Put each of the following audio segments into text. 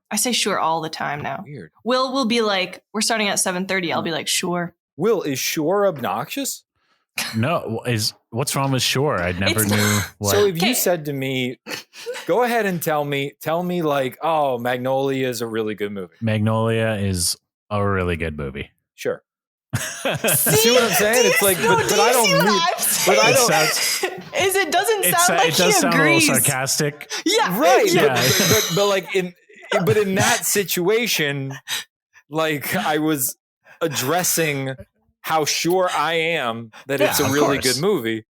I say sure all the time now. Weird. Will be like, we're starting at 7:30. I'll be like, sure. Will, is sure obnoxious? No, what's wrong with sure? I never knew what. So if you said to me, go ahead and tell me like, oh, Magnolia is a really good movie. Magnolia is a really good movie. Sure. See what I'm saying? It's like, but I don't mean, but I don't. It doesn't sound like it does he sound agrees. a little sarcastic. Yeah, right. Yeah. But like in that situation, like I was addressing how sure I am that it's a really good movie.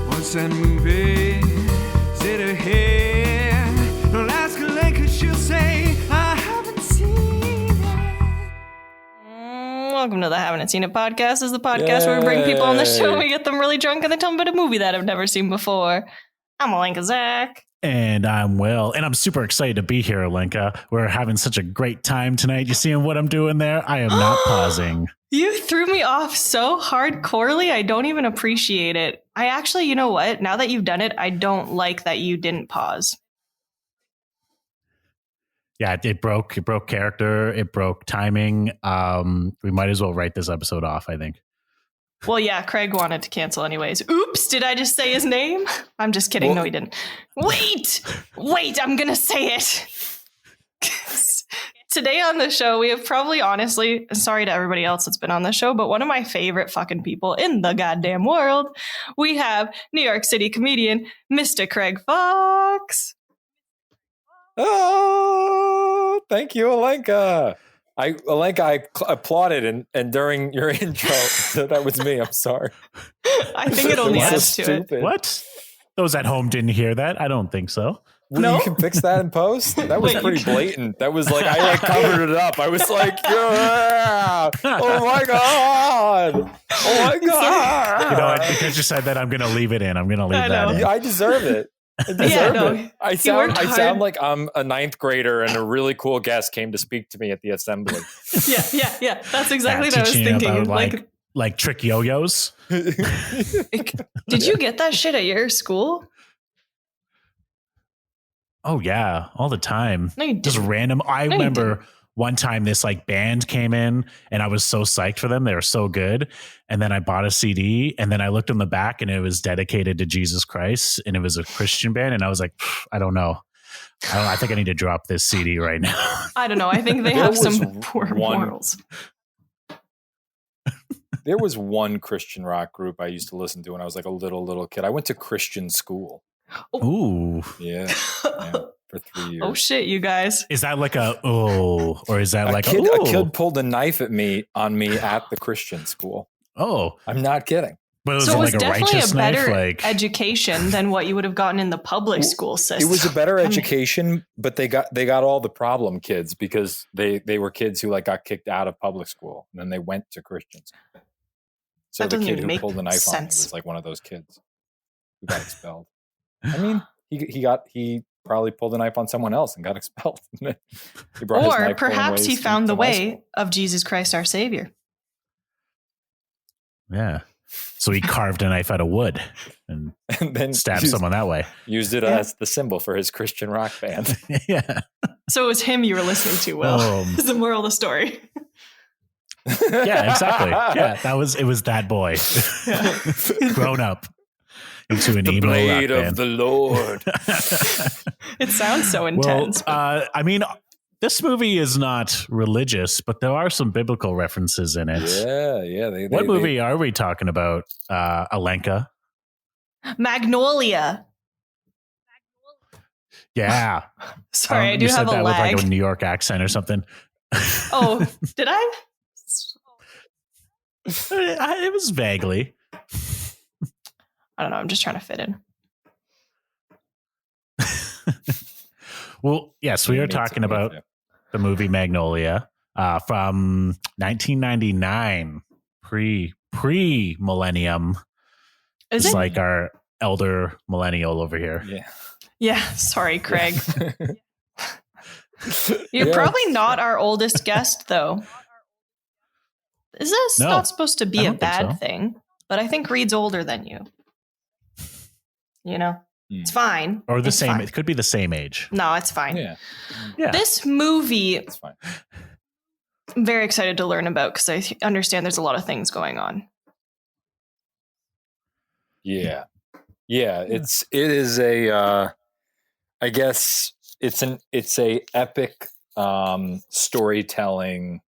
What's that movie? Is it a hit? Don't ask her like, 'cause she'll say, I haven't seen it. Welcome to the Haven't Seen It podcast. This is the podcast where we bring people on the show and we get them really drunk and they tell them about a movie that I've never seen before. I'm Alenka Zach. And I'm Will, and I'm super excited to be here, Alenka. We're having such a great time tonight. You seeing what I'm doing there? I am not pausing. You threw me off so hardcorely, I don't even appreciate it. I actually, you know what? Now that you've done it, I don't like that you didn't pause. Yeah, it broke character. It broke timing. We might as well write this episode off, I think. Well, yeah, Craig wanted to cancel anyways. Oops, did I just say his name? I'm just kidding. Well, no, he didn't. Wait, I'm going to say it. Today on the show, we have probably, honestly, sorry to everybody else that's been on the show, but one of my favorite fucking people in the goddamn world. We have New York City comedian, Mr. Craig Fox. Oh, thank you, Alenka. I applauded and during your intro that was me. I'm sorry. I think it only adds to stupid. it. What? Those at home didn't hear that? I don't think so. Well, No? you can fix that in post. That was pretty blatant. That was like I covered it up. I was like, yeah! Oh my god! Oh my god! You know what? Because you said that, I'm going to leave it in. I'm going to leave I that know. in. I deserve it. I deserve it. I worked sound hard. like I'm a ninth grader and a really cool guest came to speak to me at the assembly. Yeah. That's exactly what I was Teaching thinking. about, like trick yo-yos. Did you get that shit at your school? Oh yeah, all the time. No, you Just didn't. random. I you remember one time this like band came in and I was so psyched for them. They were so good. And then I bought a CD and then I looked on the back and it was dedicated to Jesus Christ and it was a Christian band. And I was like, I don't know. I think I need to drop this CD right now. I don't know. I think they There have was some poor one- morals. There was one Christian rock group I used to listen to when I was like a little kid. I went to Christian school. Ooh. Yeah, for 3 years. Oh shit, you guys. Is that like or is that like a kid pulled a knife on me at the Christian school. Oh, I'm not kidding. but So it was like a definitely righteous a better knife? Like, education than what you would have gotten in the public school system. It was a better education, but they got all the problem kids because they were kids who like got kicked out of public school and then they went to Christians. So That the doesn't kid even who make pulled the knife on me sense. was like one of those kids who got expelled. I mean, he probably pulled a knife on someone else and got expelled. He brought his Or knife perhaps ways he found to the my way school. of Jesus Christ our Savior. yeah. So he carved a knife out of wood and And then stabbed someone that way. used it Yeah. as the symbol for his Christian rock band. Yeah. So it was him you were listening to, Will. Is the moral of the story. Yeah, exactly. Yeah, it was that boy grown up into an The emo rock blade of band. the Lord. It sounds so intense. I mean, this movie is not religious, but there are some biblical references in it. Yeah. What movie are we talking about, Alenka? Magnolia. Yeah. Sorry, I do you said have a that lag. with like a New York accent or something. Oh, did I? It was vaguely. I don't know. I'm just trying to fit in. Well, yes, we are Me too, talking me about too. the movie Magnolia from 1999, pre-millennium. Is It's it? like our elder millennial over here. Yeah. Yeah. Sorry, Craig. You're Yeah. probably not our oldest guest, though. Is this No, not supposed to I be a don't think bad so. thing? But I think Reed's older than you. You know? It's fine. Or the It's same. fine. It could be the same age. No, it's fine. Yeah. This movie, It's fine. I'm very excited to learn about because I understand there's a lot of things going on. Yeah. It is a I guess it's a epic storytelling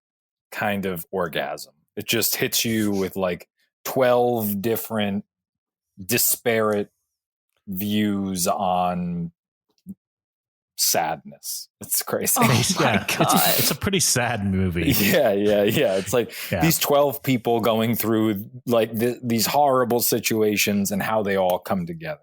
kind of orgasm. It just hits you with like 12 different disparate views on sadness. It's crazy. Oh my God. It's a pretty sad movie. Yeah. It's like these 12 people going through like these horrible situations and how they all come together.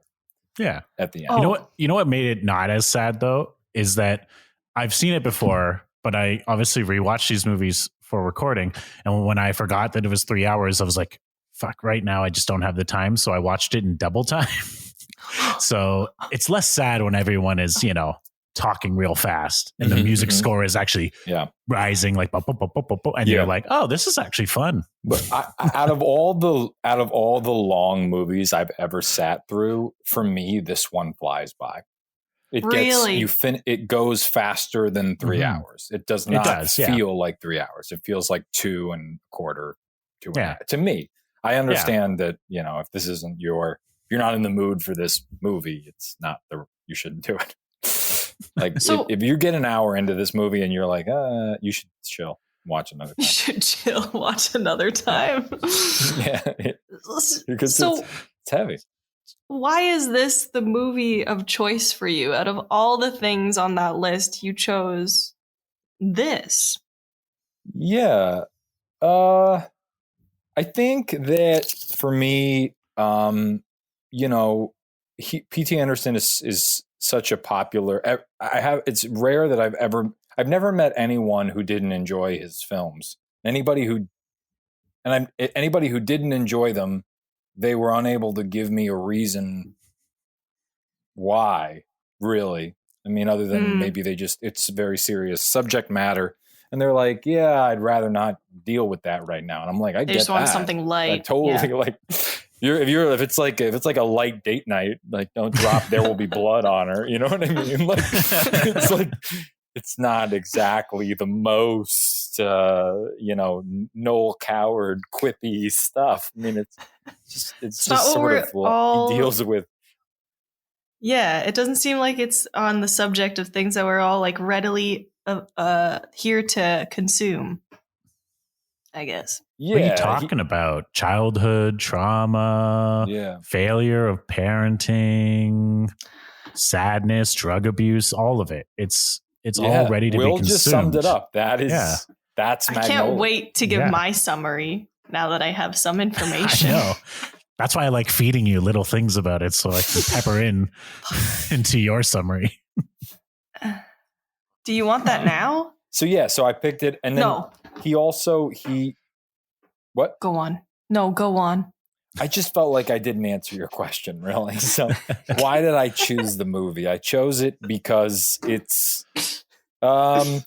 Yeah. At the end. Oh. You know what made it not as sad though is that I've seen it before, but I obviously rewatched these movies for recording, and when I forgot that it was 3 hours, I was like, "Fuck!" Right now, I just don't have the time, so I watched it in double time. So it's less sad when everyone is, talking real fast, and the music score is actually rising, like, and you're like, "Oh, this is actually fun." But out of all the long movies I've ever sat through, for me, this one flies by. It goes faster than 3 hours. It does not feel like 3 hours. It feels like 2.25, 2.5. To me, I understand that, if this isn't if you're not in the mood for this movie, it's not you shouldn't do it. Like if you get an hour into this movie and you're like, you should chill, watch another time. You should chill, watch another time. Yeah. Because it's heavy. Why is this the movie of choice for you? Out of all the things on that list, you chose this. Yeah. I think that for me, P.T. Anderson is such a popular. It's rare that I've never met anyone who didn't enjoy his films. Anybody who didn't enjoy them, they were unable to give me a reason why. Really, I mean, other than maybe it's very serious subject matter, and they're like, "Yeah, I'd rather not deal with that right now." And I'm like, I just want something light. I totally like. If it's like a light date night, like don't drop "There Will Be Blood" on her. You know what I mean? Like it's like it's not exactly the most Noel Coward quippy stuff. I mean, it's just sort of what he deals with. Yeah, it doesn't seem like it's on the subject of things that we're all like readily here to consume, I guess. Yeah, what are you talking about? Childhood trauma, failure of parenting, sadness, drug abuse, all of it. It's all ready to be consumed. Will just summed it up. That's Magnolia. I can't wait to give my summary now that I have some information. I know. That's why I like feeding you little things about it so I can pepper into your summary. Do you want that now? So I picked it, and then what? Go on. No, go on. I just felt like I didn't answer your question, really. So why did I choose the movie? I chose it because it's I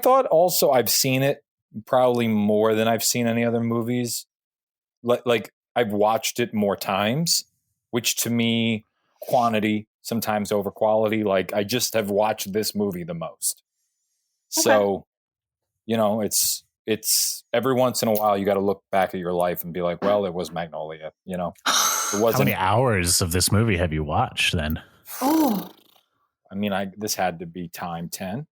thought also I've seen it probably more than I've seen any other movies. Like I've watched it more times, which to me, quantity sometimes over quality. Like I just have watched this movie the most. Okay. So, it's every once in a while you got to look back at your life and be like, well, it was Magnolia, It wasn't. How many hours of this movie have you watched then? Oh, I mean, this had to be time 10.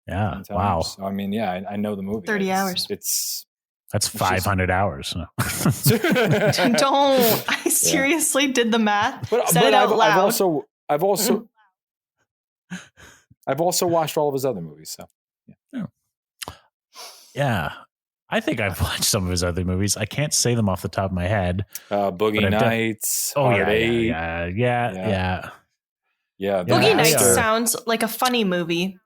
Yeah. 10 wow. So, I mean, yeah, I know the movie. 30 hours. That's 500 hours. No. Don't. I seriously did the math. Said it out loud. I've also watched all of his other movies. So yeah. I think I've watched some of his other movies. I can't say them off the top of my head. Boogie Nights. Yeah. Boogie Nights sounds like a funny movie.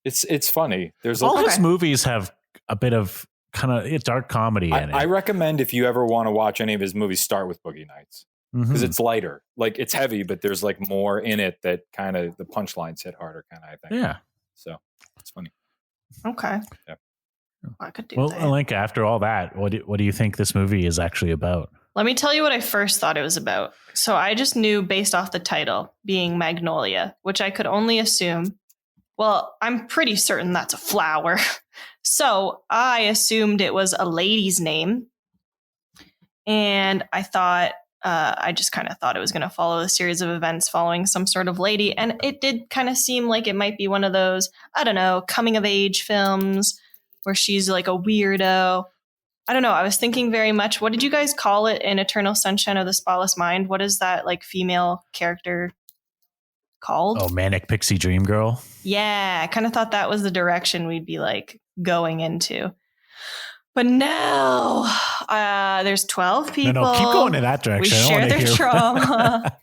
It's funny. There's all his movies have a bit of kind of dark comedy in it. I recommend if you ever want to watch any of his movies, start with Boogie Nights because it's lighter. Like it's heavy, but there's like more in it that kind of the punchlines hit harder. Kind of, I think. Yeah. So it's funny. Okay. Yeah. I could do well, that. Alenka, after all that, what do you think this movie is actually about? Let me tell you what I first thought it was about. So I just knew based off the title being Magnolia, which I could only assume. Well, I'm pretty certain that's a flower. So I assumed it was a lady's name. And I thought, I just kind of thought it was going to follow a series of events following some sort of lady. And it did kind of seem like it might be one of those, I don't know, coming of age films where she's like a weirdo. I don't know. I was thinking very much, what did you guys call it in Eternal Sunshine of the Spotless Mind? What is that like female character called? Oh, Manic Pixie Dream Girl. Yeah, I kind of thought that was the direction we'd be like going into. But no, there's 12 people. No, keep going in that direction. We share their trauma.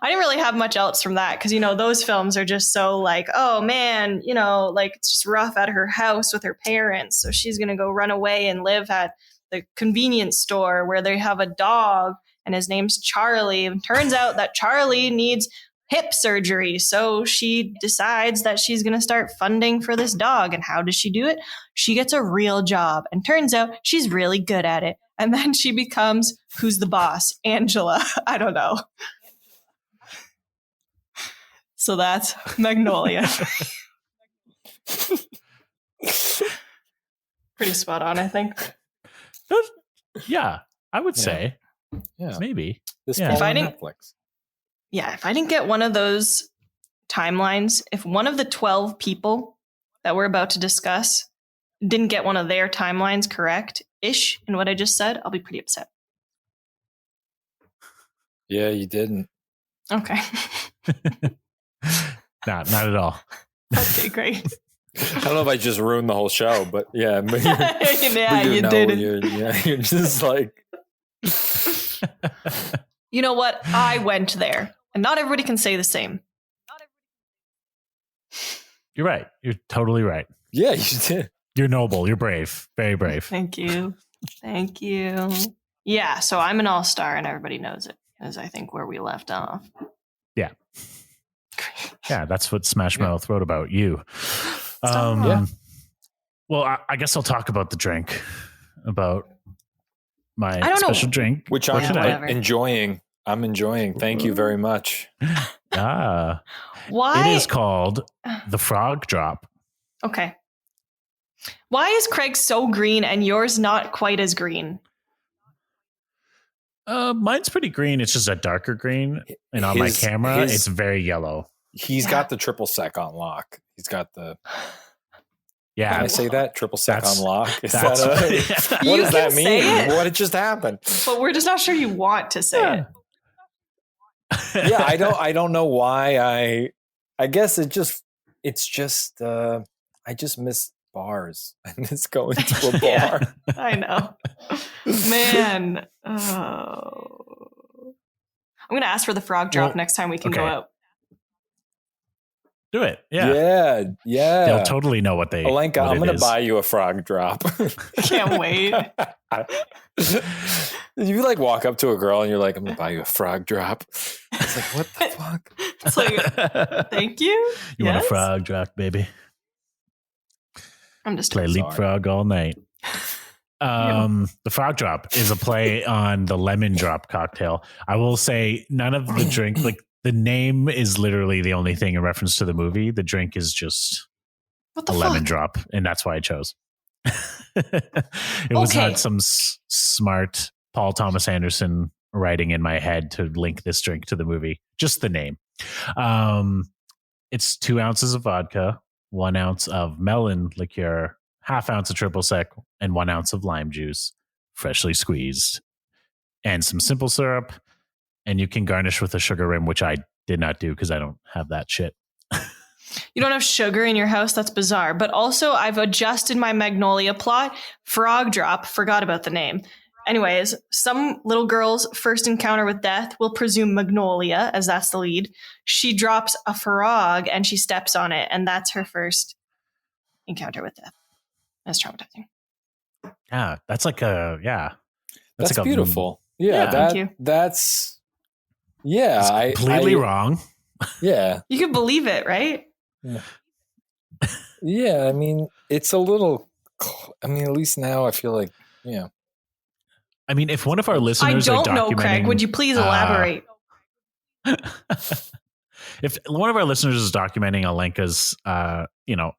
I didn't really have much else from that because, you know, those films are just so like, oh, man, you know, like it's just rough at her house with her parents. So she's going to go run away and live at the convenience store where they have a dog and his name's Charlie. And turns out that Charlie needs hip surgery. So she decides that she's going to start funding for this dog. And how does she do it? She gets a real job. And turns out she's really good at it. And then she becomes, who's the boss? Angela. I don't know. So that's Magnolia. Pretty spot on, I think. Yeah, I would say. Yeah, maybe. This fall on Netflix. Yeah, if I didn't get one of those timelines, if one of the 12 people that we're about to discuss didn't get one of their timelines correct-ish in what I just said, I'll be pretty upset. Yeah, you didn't. Okay. Not at all. Okay, great. I don't know if I just ruined the whole show, but yeah. But you did. You're just like... You know what? I went there. And not everybody can say the same. You're right. You're totally right. Yeah, you did. You're noble. You're brave. Very brave. Thank you. Thank you. Yeah, so I'm an all-star and everybody knows it, is I think where we left off. Yeah. Yeah, that's what Smash Mouth wrote about you. Yeah. Well, I guess I'll talk about the drink, about my special drink. Which I'm enjoying. I'm enjoying. Thank you very much. Why? It is called the Frog Drop. Okay. Why is Craig so green and yours not quite as green? Mine's pretty green. It's just a darker green. And on my camera, it's very yellow. He's got the triple sec on lock. He's got the... Yeah. Can I say that? Triple sec on lock? What does that mean? What just happened? But we're just not sure you want to say it. Yeah, I don't know why I guess I just miss bars. I miss going to a bar. Yeah, I know. Man. Oh. I'm gonna ask for the frog drop next time we can go out. Do it. Yeah. They'll totally know what they... Alenka, I'm going to buy you a frog drop. Can't wait. You like walk up to a girl and you're like, I'm going to buy you a frog drop. It's like, what the fuck? It's like, thank you. You want a frog drop, baby? I'm just play leapfrog all night. The frog drop is a play on the lemon drop cocktail. I will say none of the drink, like, the name is literally the only thing in reference to the movie. The drink is just a lemon drop, and that's why I chose. It was not some smart Paul Thomas Anderson writing in my head to link this drink to the movie. Just the name. It's 2 ounces of vodka, 1 ounce of melon liqueur, half ounce of triple sec, and 1 ounce of lime juice, freshly squeezed, and some simple syrup. And you can garnish with a sugar rim, which I did not do because I don't have that shit. You don't have sugar in your house? That's bizarre. But also, I've adjusted my Magnolia plot. Frog drop. Forgot about the name. Anyways, some little girl's first encounter with death will presume Magnolia, as that's the lead. She drops a frog and she steps on it. And that's her first encounter with death. That's traumatizing. Yeah, that's like a... Yeah. That's like beautiful. Thank you. That's... Yeah, it's completely wrong. Yeah. You can believe it, right? Yeah, I mean, it's a little... I mean, at least now I feel like, I mean, if one of our listeners I don't know, Craig. Would you please elaborate? If one of our listeners is documenting Alenka's,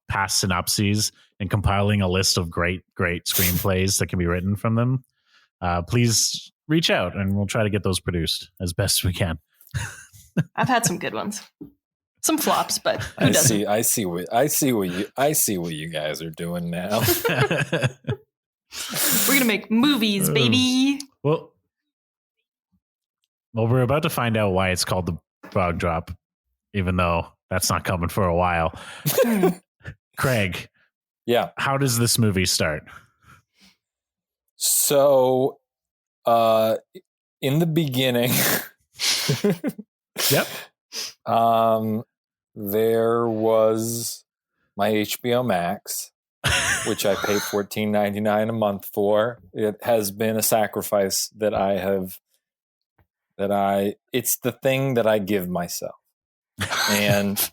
past synopses and compiling a list of great screenplays that can be written from them, please reach out and we'll try to get those produced as best we can. I've had some good ones, some flops, but who doesn't? I see what you guys are doing now. We're gonna make movies, baby. Well, we're about to find out why it's called the Frog Drop, even though that's not coming for a while. Craig, yeah, how does this movie start? So, in the beginning, yep, there was my HBO Max, which I pay $14.99 a month for. It has been a sacrifice it's the thing that I give myself. And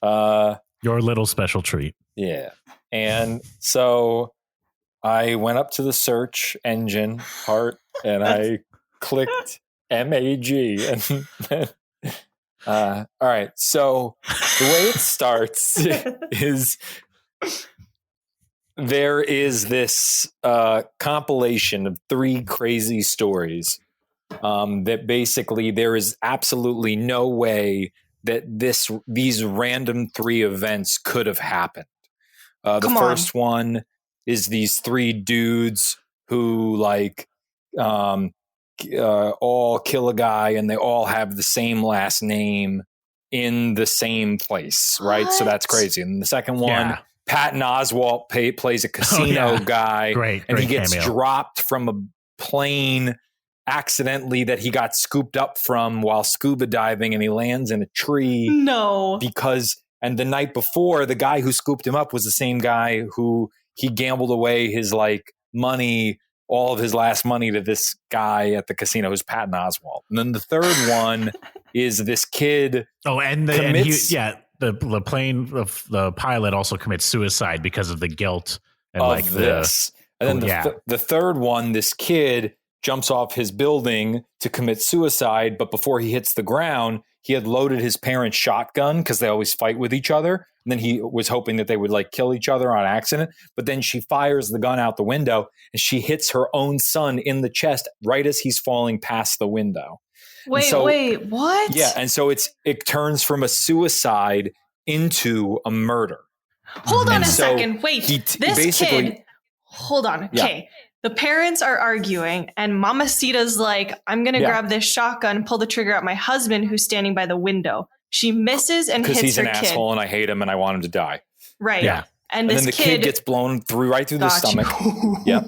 your little special treat. Yeah. And so I went up to the search engine part and I clicked MAG and all right. So the way it starts is there is this compilation of 3 crazy stories that basically there is absolutely no way that these random 3 events could have happened. The first one is these 3 dudes who all kill a guy and they all have the same last name in the same place, right? So that's crazy. And the second one, Patton Oswalt plays a casino guy, and he gets dropped from a plane accidentally that he got scooped up from while scuba diving, and he lands in a tree. No. And the night before, the guy who scooped him up was the same guy who he gambled away his money, all of his last money, to this guy at the casino who's Patton Oswalt. And then the third one is this kid. Oh, the pilot also commits suicide because of the guilt and this. And then the third one, this kid jumps off his building to commit suicide, but before he hits the ground, he had loaded his parents' shotgun because they always fight with each other. And then he was hoping that they would kill each other on accident. But then she fires the gun out the window and she hits her own son in the chest right as he's falling past the window. Wait, what? Yeah. And so it turns from a suicide into a murder. Hold on a second. Wait, this kid. Hold on. Okay. Yeah. The parents are arguing and Mamacita's like, I'm going to grab this shotgun and pull the trigger at my husband who's standing by the window. She misses and hits her kid. Because he's an asshole and I hate him and I want him to die. Right. Yeah. And then the kid gets blown right through the stomach. Yep.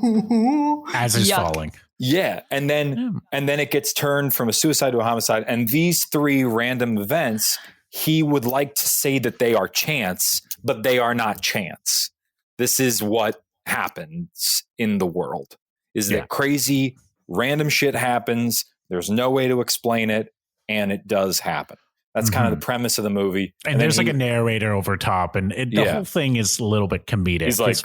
As he's falling. Yeah. And then it gets turned from a suicide to a homicide. And these 3 random events, he would like to say that they are chance, but they are not chance. This is what happens in the world, is that crazy random shit happens. There's no way to explain it, and it does happen. That's kind of the premise of the movie. And there's a narrator over top, and the whole thing is a little bit comedic. He's like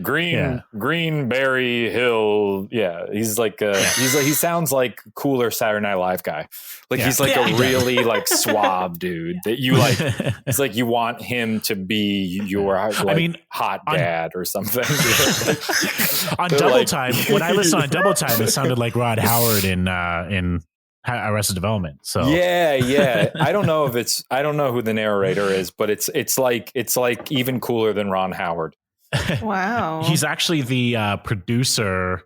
Greenberry Hill. Yeah, he's he sounds like cooler Saturday Night Live guy. He's a really suave dude that you like. It's like you want him to be your hot dad or something. On Double Time, when I listened on Double Time, it sounded like Rod Howard in Arrested Development. So yeah. I don't know who the narrator is, but it's like even cooler than Ron Howard. Wow. He's actually the producer,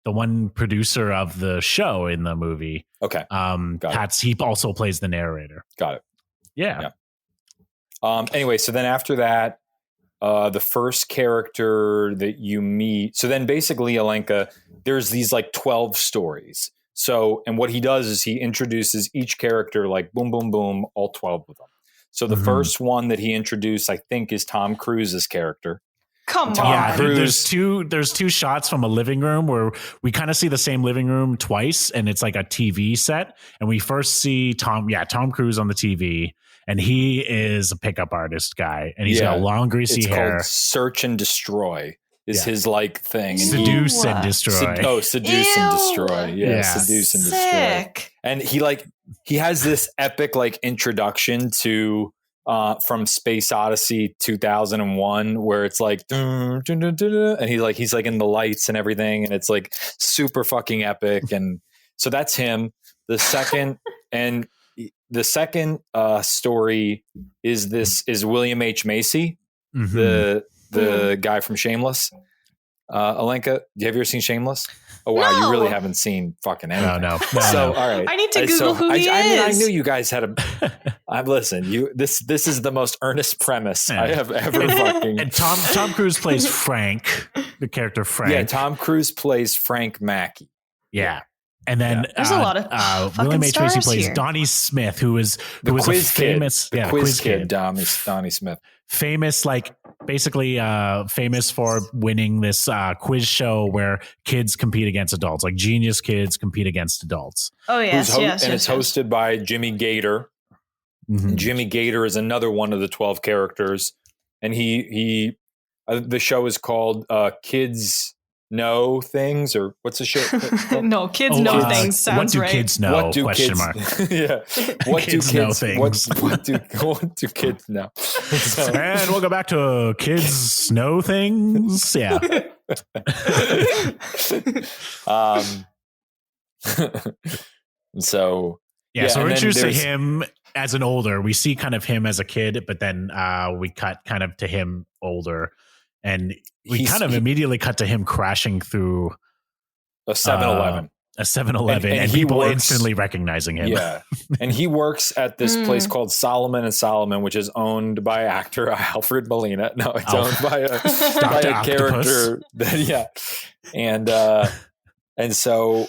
the one producer of the show in the movie. Okay. He also plays the narrator. Got it. Yeah. Anyway, so then after that, the first character that you meet, so then basically Alenka, there's these 12 stories. So, and what he does is he introduces each character boom, boom, boom, all 12 of them. So the first one that he introduced, I think, is Tom Cruise's character. Come on. Yeah, there's two shots from a living room where we kind of see the same living room twice, and it's like a TV set. And we first see Tom Cruise on the TV, and he is a pickup artist guy, and he's got long greasy hair. It's called Search and Destroy. is his like thing. And seduce and destroy. Seduce and destroy. Yeah, seduce and destroy. And he has this epic like introduction to from Space Odyssey 2001, where it's like dun, dun, dun, dun, dun, and he's like in the lights and everything, and it's like super fucking epic. And so that's him. The second story is William H. Macy, the guy from Shameless. Alenka, have you ever seen Shameless? Oh wow, you really haven't seen fucking anything. No. So all right, I need to Google who he is. I mean, I knew you guys had a. Listen, this is the most earnest premise I have ever fucking. And Tom Cruise plays Frank, the character Frank. Yeah, Tom Cruise plays Frank Mackey. Yeah. And then there's a lot of William H. Macy plays here. Donnie Smith, who was the quiz a famous kid. Quiz kid, Donnie Smith. Famous, like basically famous for winning this quiz show where kids compete against adults, like genius kids compete against adults. Oh yes, it's hosted by Jimmy Gator. Mm-hmm. Jimmy Gator is another one of the 12 characters, and he the show is called Kids Know Things, or what's the show? No, Kids Know Things sounds right. What do kids know? What do question kids, mark. Yeah. What kids do kids know things? What do kids know? And we'll go back to Kids Know Things. Yeah. So we're introduced to him as an older. We see kind of him as a kid, but then we cut kind of to him older. And we immediately cut to him crashing through a 7-Eleven. And people instantly recognizing him. Yeah. And he works at this place called Solomon & Solomon, which is owned by actor Alfred Molina. No, it's owned by a character. And so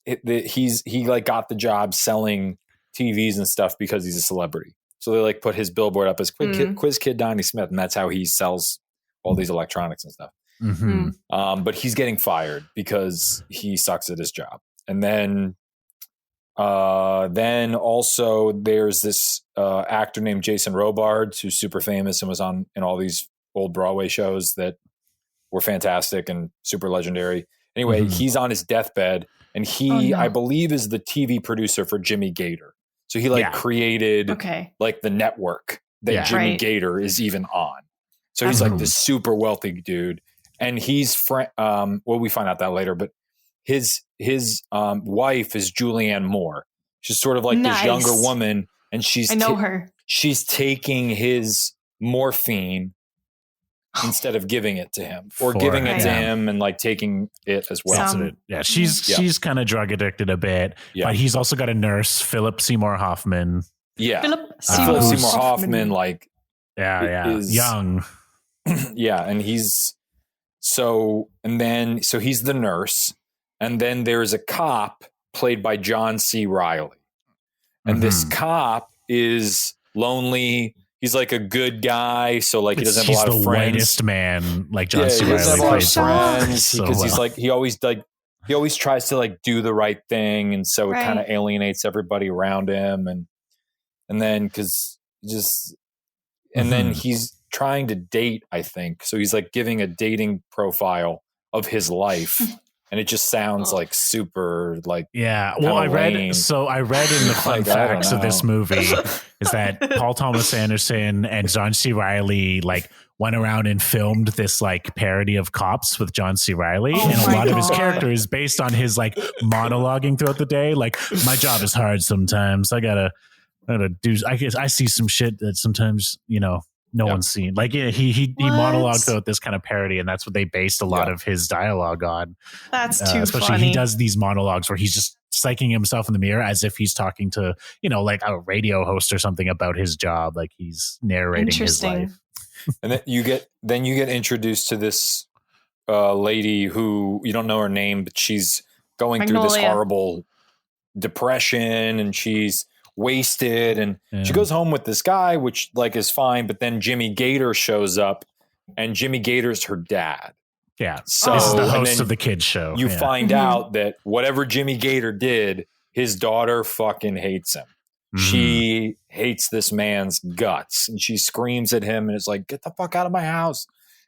he like got the job selling TVs and stuff because he's a celebrity. So they like put his billboard up as Quiz Kid Donnie Smith, and that's how he sells all these electronics and stuff. Mm-hmm. But he's getting fired because he sucks at his job. And then also there's this actor named Jason Robards, who's super famous and was in all these old Broadway shows that were fantastic and super legendary. Anyway, he's on his deathbed, and I believe, is the TV producer for Jimmy Gator. So he created like the network that Jimmy Gator is even on. So he's like this super wealthy dude, and he's we find out that later, but his wife is Julianne Moore. She's sort of like this younger woman, and I know her. She's taking his morphine instead of giving it to him, or giving it to him and like taking it as well. She's kind of drug addicted a bit, but he's also got a nurse, Philip Seymour Hoffman. Yeah, Philip Seymour Hoffman, like is young. Yeah, and he's so he's the nurse, and then there's a cop played by John C. Reilly, and this cop is lonely. He's like a good guy, so like he doesn't have a lot of friends. He's the whitest man, like John C. Reilly. He doesn't have a lot of friends because he's like he always tries to like do the right thing, and so it kind of alienates everybody around him, and then then he's trying to date, I think. So he's like giving a dating profile of his life. And it just sounds like super like, well, I read in the fun facts of this movie is that Paul Thomas Anderson and John C. Reilly like went around and filmed this like parody of Cops with John C. Reilly. And a lot of his character is based on his like monologuing throughout the day. Like, my job is hard sometimes. I gotta do, I see some shit that sometimes, no one's seen. Like, he monologued throughout this kind of parody, and that's what they based a lot of his dialogue on. That's too especially funny. He does these monologues where he's just psyching himself in the mirror as if he's talking to, like a radio host or something about his job. Like he's narrating his life. And then you get introduced to this lady who you don't know her name, but she's going Magnolia. through this horrible depression, and she's wasted, and she goes home with this guy, which like is fine, but then Jimmy Gator shows up, and Jimmy Gator's her dad. Yeah. So this is the host of the kids show. You find out that whatever Jimmy Gator did, his daughter fucking hates him. She hates this man's guts, and she screams at him and is like, "Get the fuck out of my house."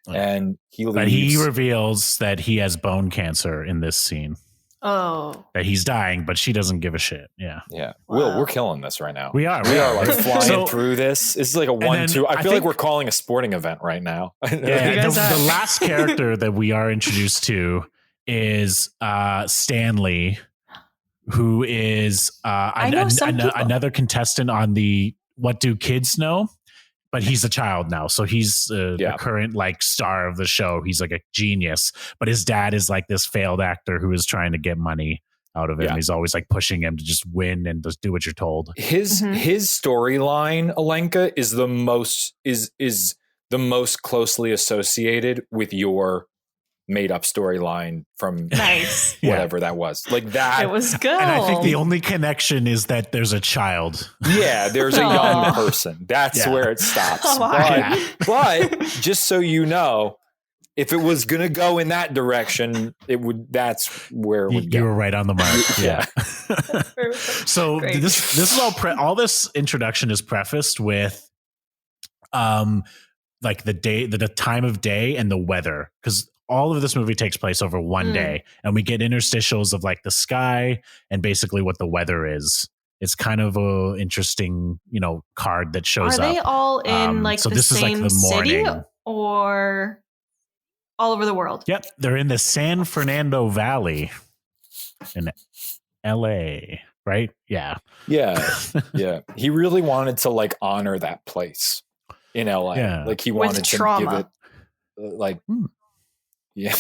and he leaves. But he reveals that he has bone cancer in this scene. Oh. That he's dying, but she doesn't give a shit. Yeah. Yeah. Wow. Will, we're killing this right now. We are like flying through this. This is like a 1-2. I feel like we're calling a sporting event right now. Yeah. The last character that we are introduced to is Stanley, who is another contestant on the What Do Kids Know? But he's a child now. So he's the current like star of the show. He's like a genius. But his dad is like this failed actor who is trying to get money out of him. Yeah. He's always like pushing him to just win and just do what you're told. His storyline, Alenka, is the most closely associated with your made up storyline from whatever that was. Like that. It was good. And I think the only connection is that there's a child. Yeah, there's a young person. That's where it stops. But just so you know, if it was going to go in that direction, that's where it would go. You were right on the mark. Yeah. So this is all this introduction is prefaced with like the time of day and the weather, because all of this movie takes place over one day, and we get interstitials of like the sky and basically what the weather is. It's kind of a interesting, card that shows up. Are they all in so the this same is like the city morning. Or all over the world? Yep. They're in the San Fernando Valley in LA, right? Yeah. Yeah. Yeah. He really wanted to like honor that place in LA. Yeah. Like he wanted to give it yeah.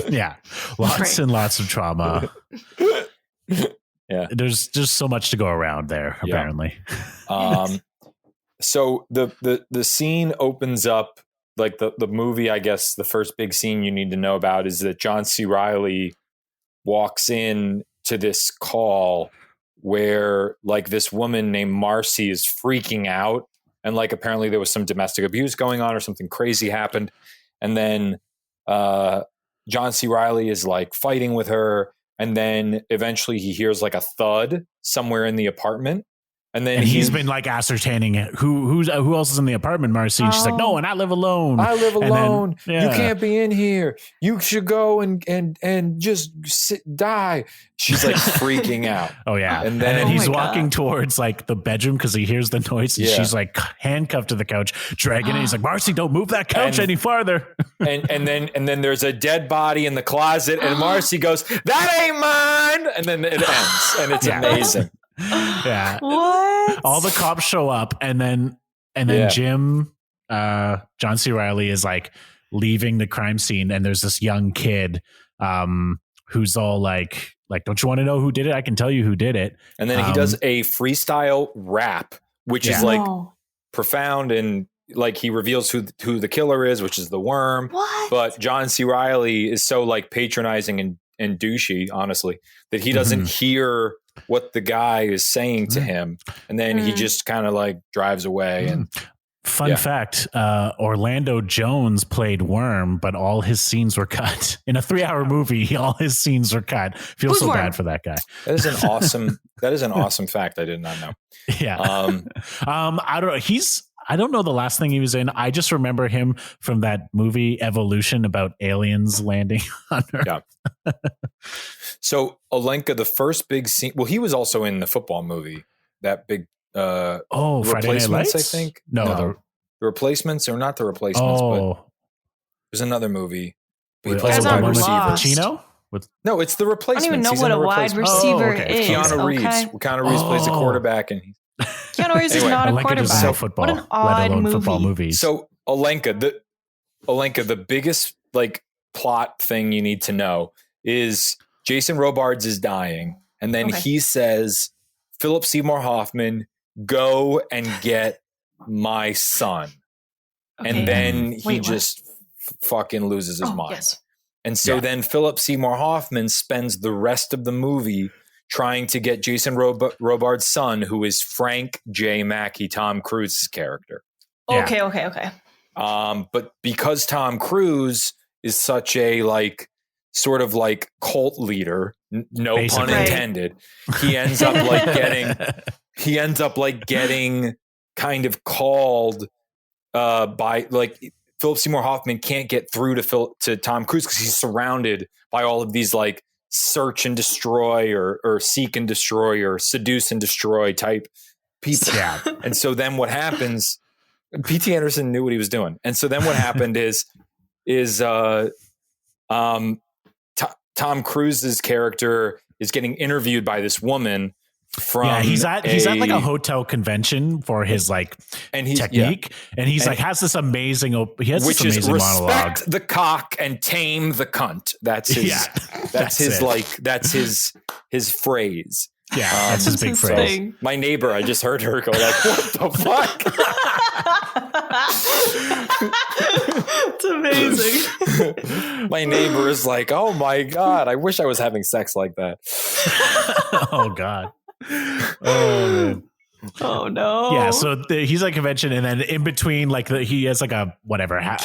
Yeah. Lots and lots of trauma. Yeah. There's just so much to go around there, apparently. So the scene opens up, like the movie, I guess the first big scene you need to know about is that John C. Reilly walks in to this call where like this woman named Marcy is freaking out, and like apparently there was some domestic abuse going on or something crazy happened. And then John C. Reilly is like fighting with her, and then eventually he hears like a thud somewhere in the apartment. And then he's been like ascertaining who else is in the apartment, Marcy. And she's like, no, and I live alone. I live alone. Then, you can't be in here. You should go and just die. She's like freaking out. Oh yeah. And then he's walking towards like the bedroom because he hears the noise, and she's like handcuffed to the couch, dragging it. He's like, Marcy, don't move that couch any farther. and then there's a dead body in the closet, and Marcy goes, that ain't mine. And then it ends, and it's amazing. Yeah. What? All the cops show up, and then Jim, John C. Reilly is like leaving the crime scene, and there's this young kid who's all like, don't you want to know who did it? I can tell you who did it. And then he does a freestyle rap, which is like profound, and like he reveals who the killer is, which is the worm. What? But John C. Reilly is so like patronizing and douchey, honestly, that he doesn't hear what the guy is saying to him, and then he just kind of like drives away. And fun fact, Orlando Jones played Worm, but all his scenes were cut in a 3-hour movie. All his scenes were cut. Feel so bad for that guy. That is an awesome fact I did not know. Yeah. I don't know. I don't know the last thing he was in. I just remember him from that movie Evolution about aliens landing on Earth. Yeah. So Alenka, the first big scene. Well, he was also in the football movie, that big Friday Night Lights? I think. No, the Replacements, or not the Replacements, but there's another movie. He plays a wide receiver. Chino? No, it's the Replacements. I don't even know what a wide receiver is. Keanu Reeves. Keanu Reeves plays the quarterback, and Keanu Reeves is not a quarterback. Football, what an odd movie. Football movies. So Alenka, the biggest like plot thing you need to know is Jason Robards is dying, and then he says, Philip Seymour Hoffman, go and get my son. Okay. And then he just fucking loses his mind. Yes. And so then Philip Seymour Hoffman spends the rest of the movie trying to get Jason Robards' son, who is Frank J. Mackey, Tom Cruise's character. Okay. But because Tom Cruise is such a like sort of like cult leader, no Basically. Pun intended, he ends up like getting kind of called by like Philip Seymour Hoffman can't get through to Tom Cruise because he's surrounded by all of these like search and destroy or seek and destroy or seduce and destroy type people. Yeah. And so then what happens, P.T. Anderson knew what he was doing. And so then what happened is Tom Cruise's character is getting interviewed by this woman from he's at like a hotel convention for his like technique, and he's like has this amazing which is amazing monologue. Respect the cock and tame the cunt. That's his that's his phrase. Yeah, that's his big phrase. So my neighbor, I just heard her go like, "What the fuck?" It's amazing. My neighbor is like, "Oh my God, I wish I was having sex like that." Oh God. Oh man. Oh no. Yeah, so he's at convention, and then in between, like he has like an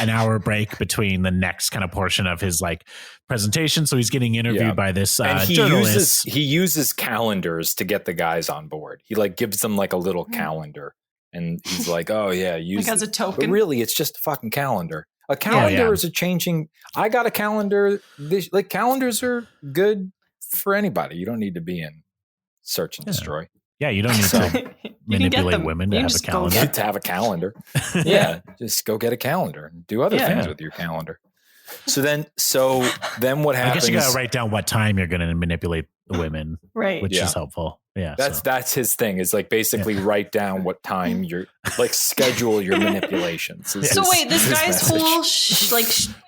hour break between the next kind of portion of his like presentation. So he's getting interviewed by this journalist. He uses calendars to get the guys on board. He like gives them like a little calendar, and he's like, "Oh yeah, use like as a token." But really, it's just a fucking calendar. A calendar is a changing. I got a calendar. Like calendars are good for anybody. You don't need to be in search and destroy. Yeah, you don't need to manipulate women to have a calendar. To have a calendar. Yeah, just go get a calendar and do other things with your calendar. So then what happens? I guess you got to write down what time you're going to manipulate the women, right? Which is helpful. Yeah, that's his thing. Is like basically write down what time you're like schedule your manipulations. So wait, this guy's whole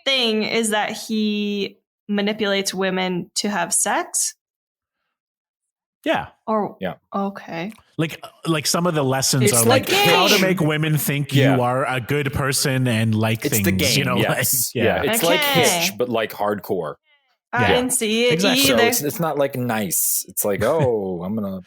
thing is that he manipulates women to have sex. Yeah. Okay. Like some of the lessons are like how to make women think you are a good person and like it's things. The game, you know, it's like Hitch, but like hardcore. I didn't see it either. So it's not like nice. It's like, oh, I'm gonna.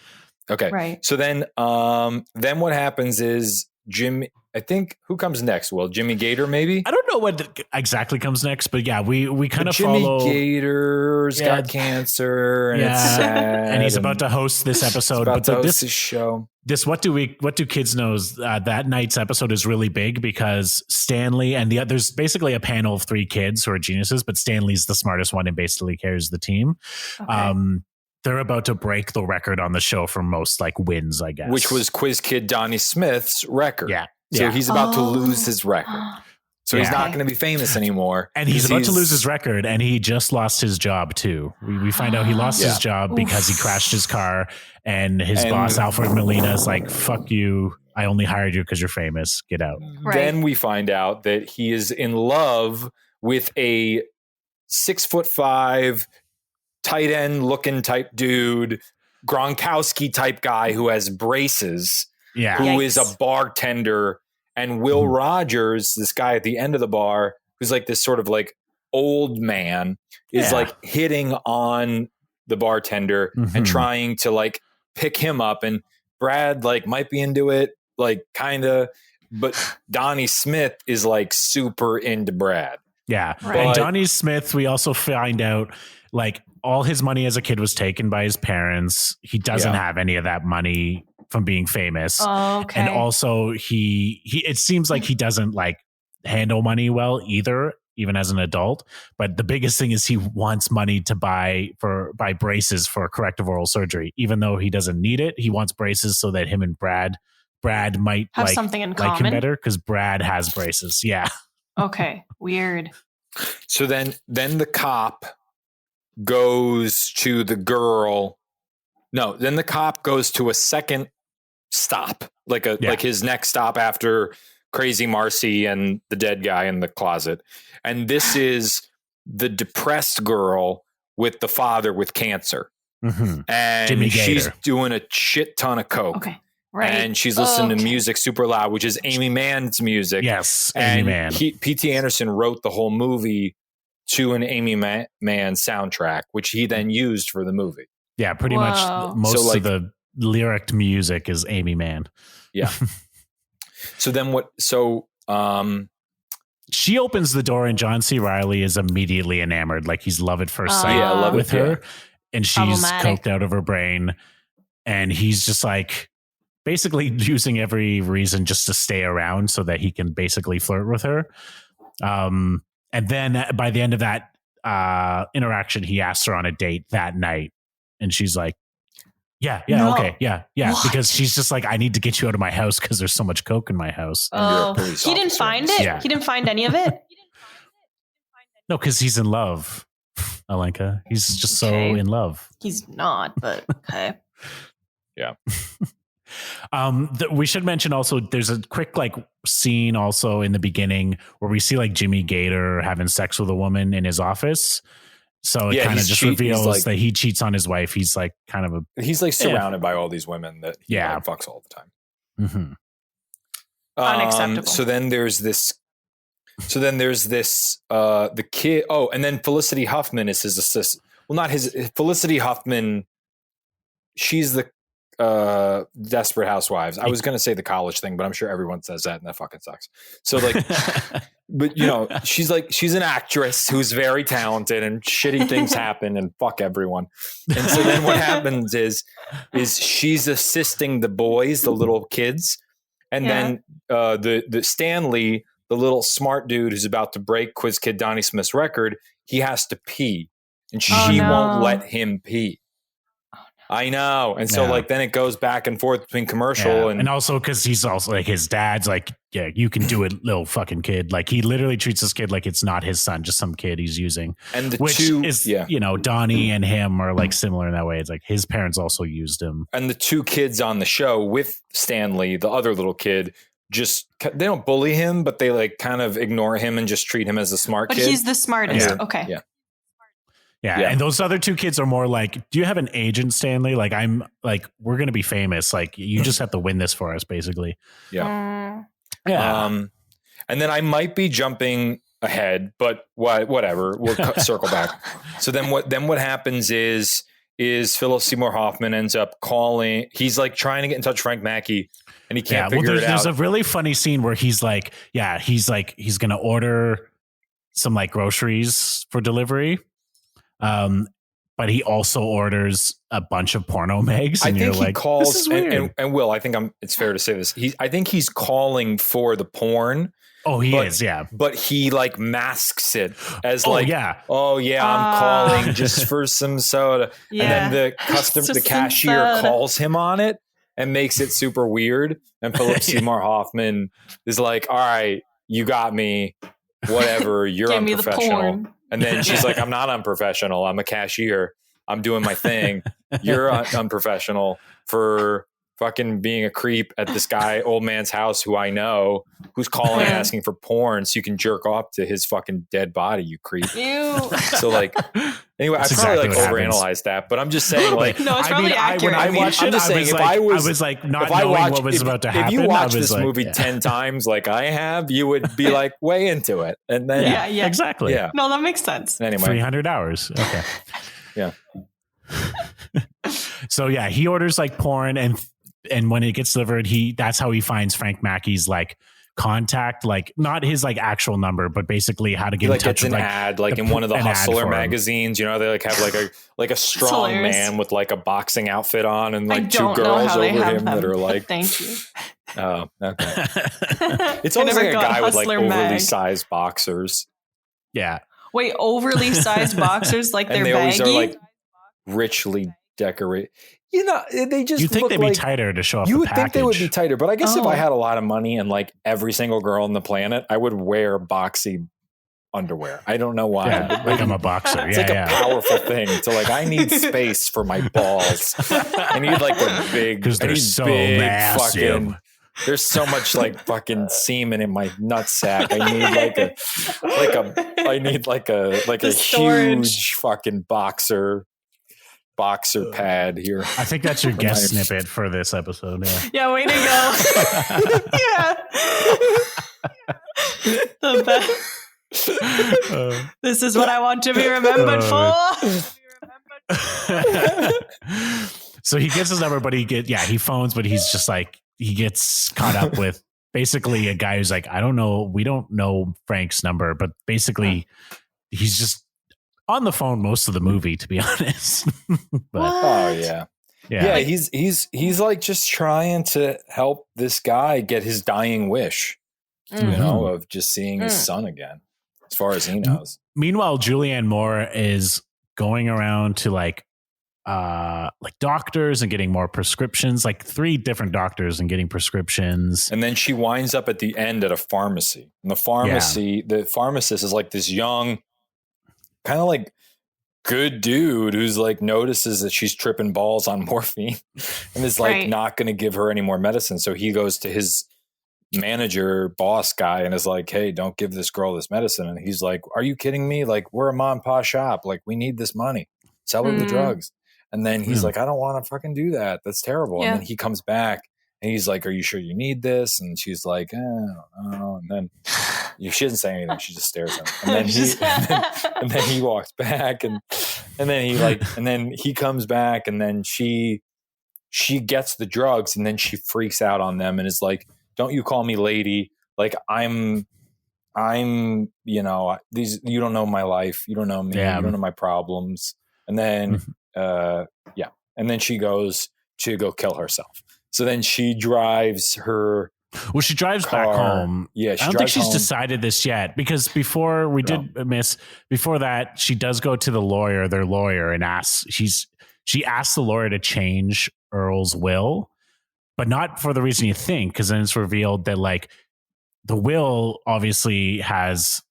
Okay. Right. So then what happens is Jim. I think who comes next? Well, Jimmy Gator, maybe. I don't know what exactly comes next, but yeah, we kind of follow. Jimmy Gator's got cancer, and it's sad, and he's about to host this episode. But this show. This what do kids knows? That night's episode is really big because Stanley and there's basically a panel of 3 kids who are geniuses, but Stanley's the smartest one and basically carries the team. Okay. They're about to break the record on the show for most like wins, I guess, which was Quiz Kid Donnie Smith's record. Yeah. So he's about to lose his record. So he's not going to be famous anymore. And he's about to lose his record, and he just lost his job too. We find out he lost his job because he crashed his car, and his boss, Alfred Molina, is like, "Fuck you. I only hired you because you're famous. Get out." Right. Then we find out that he is in love with a 6'5", tight end looking type dude, Gronkowski type guy who has braces. Yeah. Who is a bartender, and Will Rogers, this guy at the end of the bar, who's like this sort of like old man, is like hitting on the bartender and trying to like pick him up. And Brad like might be into it, like kind of, but Donnie Smith is like super into Brad. Yeah. Right. And Donnie Smith, we also find out like all his money as a kid was taken by his parents. He doesn't have any of that money from being famous. Oh, okay. And also he it seems like he doesn't like handle money well either, even as an adult. But the biggest thing is he wants money to buy braces for corrective oral surgery. Even though he doesn't need it, he wants braces so that him and Brad might have something in common. Like him better because Brad has braces. Yeah. Okay. Weird. So then the cop goes to the girl. No, then the cop goes to a second stop, like his next stop after Crazy Marcy and the dead guy in the closet. And this is the depressed girl with the father with cancer. And Jimmy she's Gator. doing a shit ton of coke. Okay. Right. And she's listening to music super loud, which is Amy Mann's music. Yes, and Amy Mann. P.T. Anderson wrote the whole movie to an Amy Mann soundtrack, which he then used for the movie. Yeah, pretty much most of the lyric music is Amy Mann. Yeah. She opens the door and John C. Reilly is immediately enamored. Like he's love at first sight with her. And she's coked out of her brain. And he's just like basically using every reason just to stay around so that he can basically flirt with her. And then by the end of that interaction, he asks her on a date that night, and she's like, No. okay, yeah, What? because she's just like, I need to get you out of my house because there's so much coke in my house. Oh, he didn't find it? Yeah. He didn't find any of it? No, because he's in love, Alenka. He's just so in love. He's not, but okay. Yeah. We should mention also there's a quick like scene also in the beginning where we see like Jimmy Gator having sex with a woman in his office. So it kind of just reveals that he cheats on his wife. He's like kind of he's like surrounded by all these women that he like fucks all the time. Mm-hmm. Unacceptable. So then there's this the kid. Oh, and then Felicity Huffman is his assistant. Well, not Felicity Huffman. She's the Desperate Housewives. I was going to say the college thing, but I'm sure everyone says that and that fucking sucks. So like, but you know, she's an actress who's very talented and shitty things happen and fuck everyone. And so then what happens is she's assisting the boys, the little kids. And then the Stanley, the little smart dude who's about to break Quiz Kid Donnie Smith's record, he has to pee. And she won't let him pee. I know. And so like then it goes back and forth between commercial and also because he's also like his dad's like, yeah, you can do it, little fucking kid. Like he literally treats this kid like it's not his son, just some kid he's using. And which is, you know, Donnie and him are like similar in that way. It's like his parents also used him. And the two kids on the show with Stanley, the other little kid, they don't bully him, but they like kind of ignore him and just treat him as a smart kid. But he's the smartest. Yeah. Okay. Yeah. And those other two kids are more like, do you have an agent, Stanley? Like, I'm like, we're going to be famous. Like, you just have to win this for us, basically. Yeah. And then I might be jumping ahead, but whatever. We'll circle back. So then what happens is Philip Seymour Hoffman ends up calling. He's like trying to get in touch with Frank Mackey and he can't figure it out. There's a really funny scene where he's going to order some like groceries for delivery. But he also orders a bunch of porno mags. And I think he like, calls, this is weird. And Will, I think it's fair to say this. I think he's calling for the porn. Oh, he is, yeah. But he like masks it as I'm calling just for some soda. Yeah. And then the cashier calls him on it and makes it super weird. And Philip Seymour Hoffman is like, all right, you got me. Whatever, you're unprofessional. And then she's like, I'm not unprofessional. I'm a cashier. I'm doing my thing. You're unprofessional for fucking being a creep at this old man's house who I know, who's calling asking for porn so you can jerk off to his fucking dead body, you creep. Ew. So like, anyway, I probably like overanalyzed that, but I'm just saying like, no, it's probably accurate. I watched it. I was like not knowing what was about to happen. If you watch this movie 10 times like I have, you would be like way into it. And then yeah, exactly. Yeah. No, that makes sense. Anyway, 300 hours. Okay. Yeah. So yeah, he orders like porn and when it gets delivered, that's how he finds Frank Mackey's like contact, like not his like actual number, but basically how to get in touch with an ad like in one of the Hustler magazines, you know, they like have like a strong man with like a boxing outfit on and like two girls over him that are like, thank you. Oh, okay. It's always like a guy with like overly sized boxers. Yeah. Wait, overly sized boxers, like they're baggy? Always are like richly decorated. You know, they just. You think they'd be tighter to show off? You would think they would be tighter, but I guess if I had a lot of money and like every single girl on the planet, I would wear boxy underwear. I don't know why. Yeah, like I'm a boxer. It's like a powerful thing. So like I need space for my balls. I need like a big because they're so massive. There's so much like fucking semen in my nutsack. I need like a huge fucking boxer pad here. I think that's your guest snippet for this episode. Yeah, way to go. Yeah. The best. This is what I want to be remembered for. So he gets his number, but he phones, but he's just like, he gets caught up with basically a guy who's like, I don't know. We don't know Frank's number, but basically he's just on the phone most of the movie, to be honest. But, yeah. He's like just trying to help this guy get his dying wish, you know, of just seeing his son again. as far as he knows. Meanwhile, Julianne Moore is going around to like doctors and getting more prescriptions, like 3 different doctors and getting prescriptions. And then she winds up at the end at a pharmacy. And the pharmacist is like this young, kind of like good dude who's like notices that she's tripping balls on morphine and is like not going to give her any more medicine. So he goes to his manager boss guy and is like, hey, don't give this girl this medicine. And he's like, are you kidding me? Like, we're a mom and pop shop. Like, we need this money. Sell her the drugs. And then he's like, I don't want to fucking do that. That's terrible. Yeah. And then he comes back and he's like, are you sure you need this? And she's like, I don't know. And then she doesn't say anything. She just stares at him. And then he walks back and then he comes back and then she gets the drugs and then she freaks out on them and is like, don't you call me lady. Like I'm, you know, you don't know my life. You don't know me. You don't know my problems. And then, and then she goes to go kill herself. So then she drives her. Well, she drives back home. Yeah, I don't think she's decided this yet because before that, she does go to their lawyer and she asks the lawyer to change Earl's will, but not for the reason you think, because then it's revealed that like the will obviously has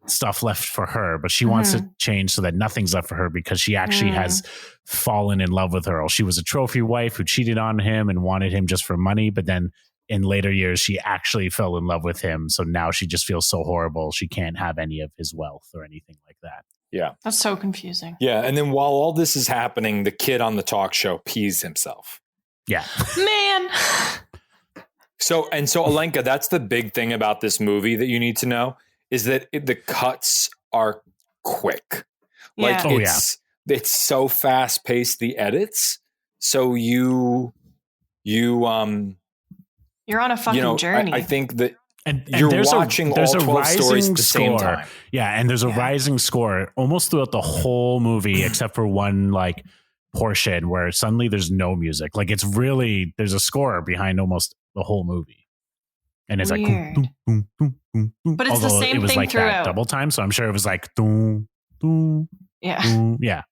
stuff left for her, but she wants to change so that nothing's left for her because she actually has fallen in love with Earl. She was a trophy wife who cheated on him and wanted him just for money, but then in later years, she actually fell in love with him. So now she just feels so horrible. She can't have any of his wealth or anything like that. Yeah. That's so confusing. Yeah. And then while all this is happening, the kid on the talk show pees himself. Yeah. Man. So Alenka, that's the big thing about this movie that you need to know is that the cuts are quick. Like it's so fast paced, the edits. So you're on a fucking journey. I think that and you're watching all 12 stories at the same time. Yeah, and there's a rising score almost throughout the whole movie, except for one like portion where suddenly there's no music. Like it's really there's a score behind almost the whole movie, and it's weird. Like, boom, boom, boom, boom. But it's the same it was thing like throughout. That double time, so I'm sure it was like boom, boom. Yeah, yeah,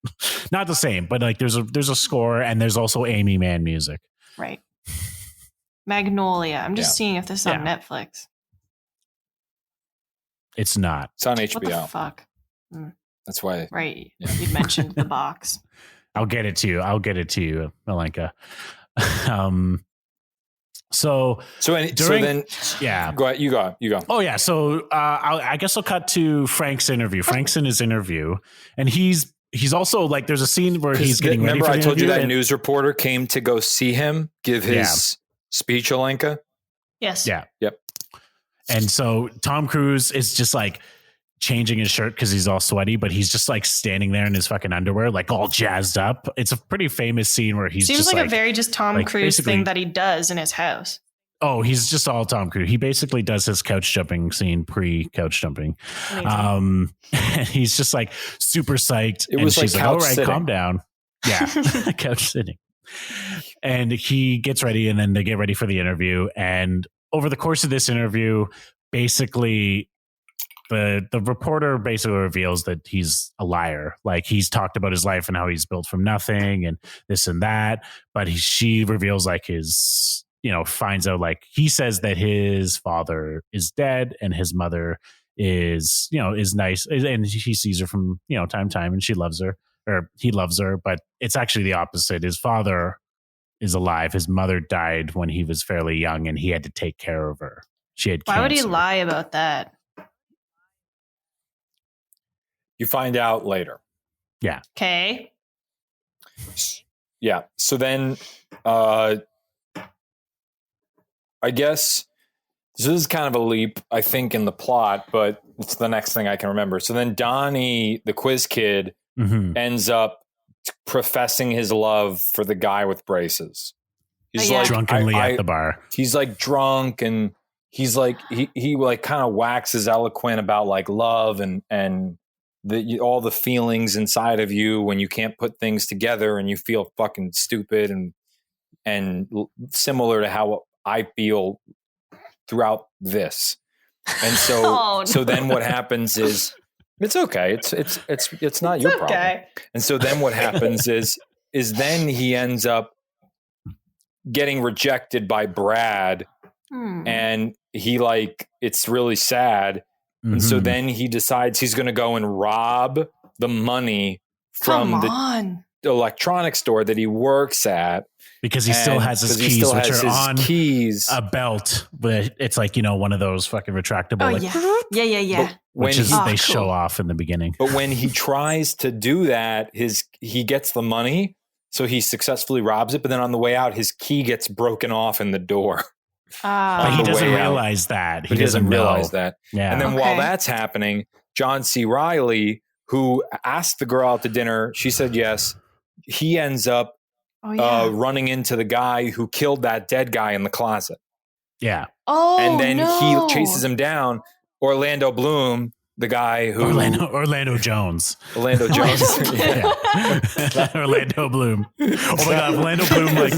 not the same, but like there's a score, and there's also Amy Mann music, right? Magnolia. I'm just seeing if this is on Netflix. It's not. It's on HBO. What the fuck? That's why. Right. Yeah. You mentioned the box. I'll get it to you, Alenka. So then go ahead, you go. Oh yeah. So I guess I'll cut to Frank's interview. Frank's in his interview, and he's also like there's a scene where he's getting ready. Remember, for the I told you that and, news reporter came to go see him give his speech, Alenka? Yes. Yeah. Yep. And so Tom Cruise is just like changing his shirt because he's all sweaty, but he's just like standing there in his fucking underwear, like all jazzed up. It's a pretty famous scene where he's seems just like a very just Tom Cruise thing that he does in his house. Oh, he's just all Tom Cruise. He basically does his couch jumping scene pre-couch jumping. And he's just like super psyched. It was and she's like all right, sitting. calm down. Yeah, couch sitting. And he gets ready, and then they get ready for the interview. And over the course of this interview, basically the reporter basically reveals that he's a liar. Like he's talked about his life and how he's built from nothing and this and that. But she reveals like his, finds out like he says that his father is dead and his mother is nice. And he sees her from, time to time, and she loves her, or he loves her. But it's actually the opposite. His father is alive. His mother died when he was fairly young, and he had to take care of her. She had cancer. Why would he lie about that? You find out later. Yeah. Okay. Yeah. So then, I guess this is kind of a leap, I think, in the plot, but it's the next thing I can remember. So then Donnie, the quiz kid, ends up professing his love for the guy with braces. He's like drunkenly at the bar. He's like drunk, and he's like he like kind of waxes eloquent about like love and all the feelings inside of you when you can't put things together and you feel fucking stupid and similar to how I feel throughout this. And so so then what happens is it's okay. It's not your problem. And so then what happens is then he ends up getting rejected by Brad, and he it's really sad. And so then he decides he's going to go and rob the money from the electronics store that he works at. Because he still has his keys, which are on a belt, but it's one of those fucking retractable. Oh, yeah. Which they show off in the beginning. But when he tries to do that, he gets the money, so he successfully robs it. But then on the way out, his key gets broken off in the door. But he doesn't realize that. He doesn't realize that. Yeah. And then while that's happening, John C. Reilly, who asked the girl out to dinner, she said yes. He ends up running into the guy who killed that dead guy in the closet. Yeah. Oh, and then he chases him down. Orlando Bloom, the guy who Orlando Jones. Orlando Jones. Orlando Bloom. Oh my God, Orlando Bloom like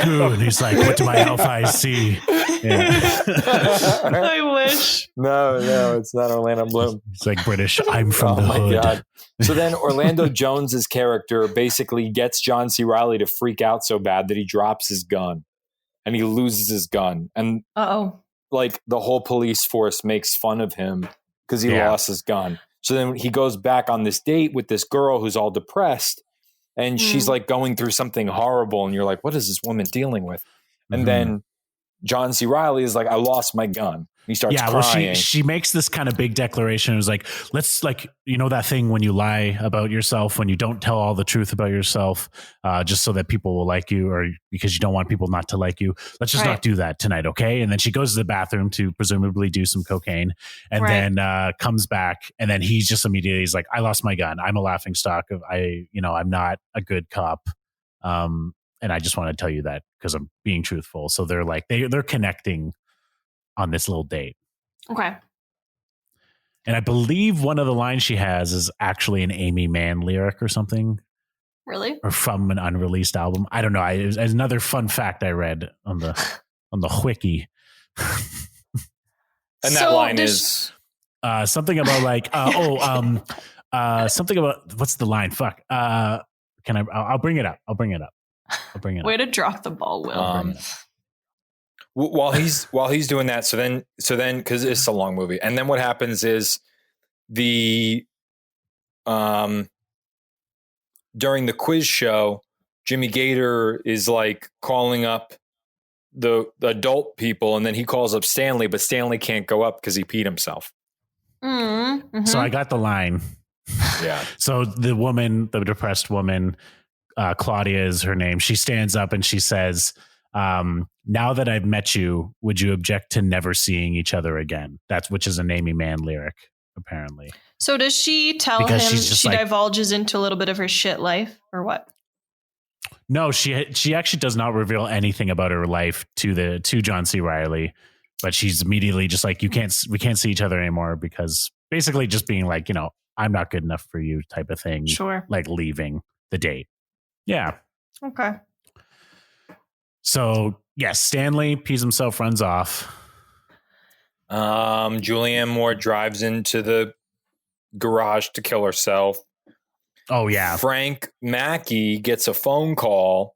who? And he's like, what do my elf eyes see? Yeah. I wish. No, it's not Orlando Bloom. It's like British. I'm from the hood. God. So then Orlando Jones's character basically gets John C. Reilly to freak out so bad that he drops his gun and he loses his gun. And the whole police force makes fun of him because he lost his gun. So then he goes back on this date with this girl who's all depressed, and she's going through something horrible. And you're like, what is this woman dealing with? And then John C. Reilly is like, I lost my gun. He starts crying. Well, she makes this kind of big declaration. It was like, let's that thing when you lie about yourself, when you don't tell all the truth about yourself, just so that people will like you, or because you don't want people not to like you. Let's just not do that tonight. Okay. And then she goes to the bathroom to presumably do some cocaine, and then comes back. And then he's just immediately, he's like, I lost my gun. I'm a laughingstock of, I'm not a good cop. And I just want to tell you that because I'm being truthful. So they're like, they're connecting on this little date. Okay. And I believe one of the lines she has is actually an Amy Mann lyric or something. Really? Or from an unreleased album. I don't know. It's another fun fact I read on the wiki. And that line is something about something about, what's the line? Fuck. I'll bring it up. Way to drop the ball, Will. While he's doing that, so then because it's a long movie, and then what happens is during the quiz show, Jimmy Gator is calling up the adult people, and then he calls up Stanley, but Stanley can't go up because he peed himself. Mm-hmm. So I got the line. Yeah. So the depressed woman, Claudia is her name. She stands up and she says, now that I've met you, would you object to never seeing each other again? Which is an Amy Mann lyric, apparently. So does she tell him she divulges into a little bit of her shit life, or what? No, she actually does not reveal anything about her life to John C. Reilly, but she's immediately just like, we can't see each other anymore, because basically just being like, I'm not good enough for you type of thing. Sure. Like leaving the date. Yeah. Okay. So, yes, Stanley pees himself, runs off. Julianne Moore drives into the garage to kill herself. Oh, yeah. Frank Mackey gets a phone call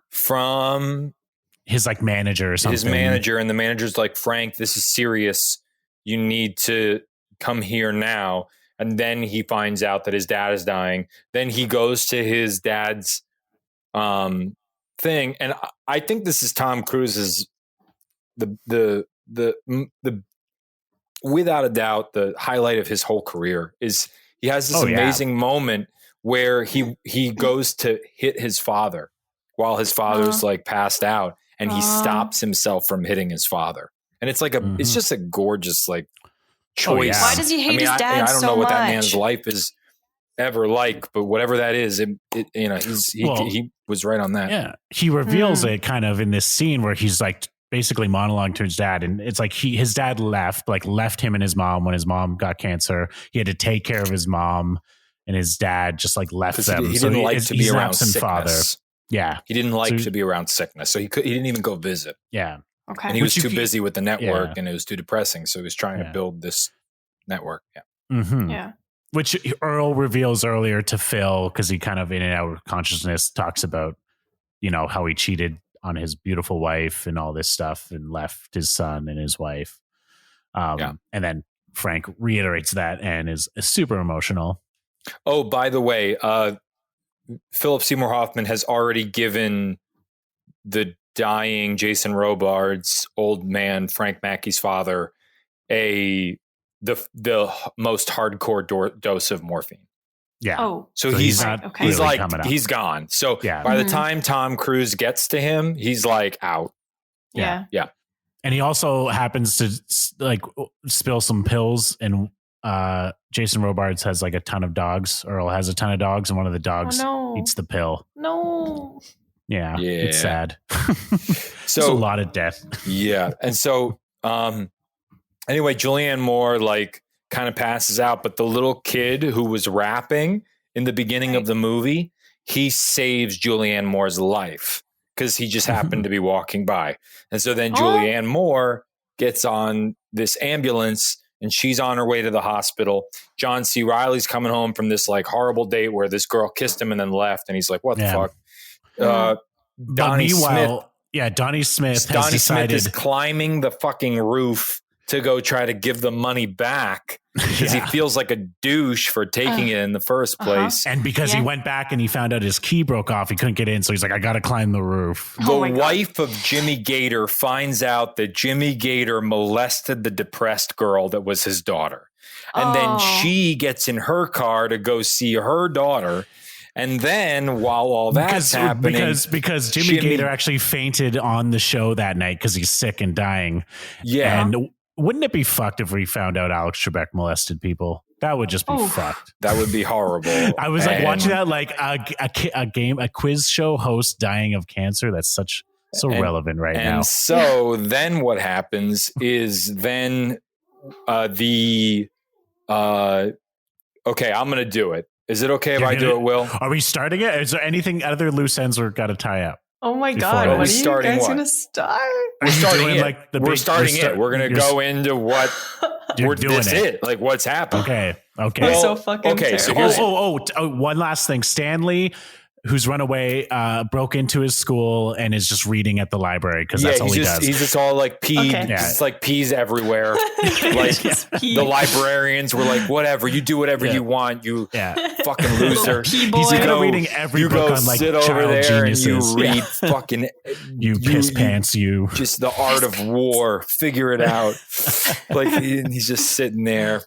from his manager or something. His manager, and the manager's like, Frank, this is serious. You need to come here now. And then he finds out that his dad is dying. Then he goes to his dad's thing, and I think this is Tom Cruise's the without a doubt the highlight of his whole career. Is he has this amazing moment where he goes to hit his father while his father's passed out, and he stops himself from hitting his father, and it's it's just a gorgeous choice. Why does he hate his dad so much? I don't know what that man's life is ever like, but whatever that is, he was right on that. Yeah, he reveals it kind of in this scene where he's basically monologuing to his dad, and it's his dad left him and his mom when his mom got cancer. He had to take care of his mom, and his dad just left them. He didn't like to be around sickness. Father. Yeah, he didn't like to be around sickness, so he didn't even go visit. Yeah. Okay. And he was too busy with the network and it was too depressing. So he was trying to build this network. Yeah. Mm-hmm. Yeah. Which Earl reveals earlier to Phil, because he kind of in and out of consciousness talks about, how he cheated on his beautiful wife and all this stuff and left his son and his wife. And then Frank reiterates that and is super emotional. Oh, by the way, Philip Seymour Hoffman has already given the dying Jason Robards' old man, Frank Mackey's father, the most hardcore dose of morphine. Yeah. Oh, so he's gone. So by the time Tom Cruise gets to him, he's like out. Yeah. Yeah. And he also happens to spill some pills, and Jason Robards has like a ton of dogs. Earl has a ton of dogs, and one of the dogs eats the pill. No. Yeah. It's sad. So there's a lot of death. Yeah. And so anyway, Julianne Moore kind of passes out, but the little kid who was rapping in the beginning of the movie, he saves Julianne Moore's life because he just happened to be walking by. And so then Julianne Moore gets on this ambulance and she's on her way to the hospital. John C. Reilly's coming home from this horrible date where this girl kissed him and then left. And he's like, what the fuck? Donnie Smith. Yeah, Donnie Smith has decided... Smith is climbing the fucking roof to go try to give the money back because he feels like a douche for taking it in the first place. And because he went back and he found out his key broke off, he couldn't get in. So he's like, I got to climb the roof. The wife of Jimmy Gator finds out that Jimmy Gator molested the depressed girl that was his daughter. And then she gets in her car to go see her daughter. And then while all that's happening... Because Jimmy Gator actually fainted on the show that night because he's sick and dying. Yeah. And wouldn't it be fucked if we found out Alex Trebek molested people? That would just be fucked. That would be horrible. I was watching that a quiz show host dying of cancer. That's so relevant right now. And so then what happens is then okay, I'm going to do it. Is it okay if I do it, Will? Are we starting it? Is there anything other loose ends we're got to tie up? Oh my God. What are you guys going to start? We're starting it. We're starting it. We're going to go into what you're doing it. What's happened. Okay. We're so fucking terrible. So here's one last thing. Stanley, who's run away, broke into his school and is just reading at the library because that's all he does. He's just all peed. Okay. It's peas everywhere. The librarians were like, whatever, you do whatever you want, you fucking loser. He's reading every book on sit over there geniuses. And you read fucking you piss pants, you just the art of war. Figure it out. He's just sitting there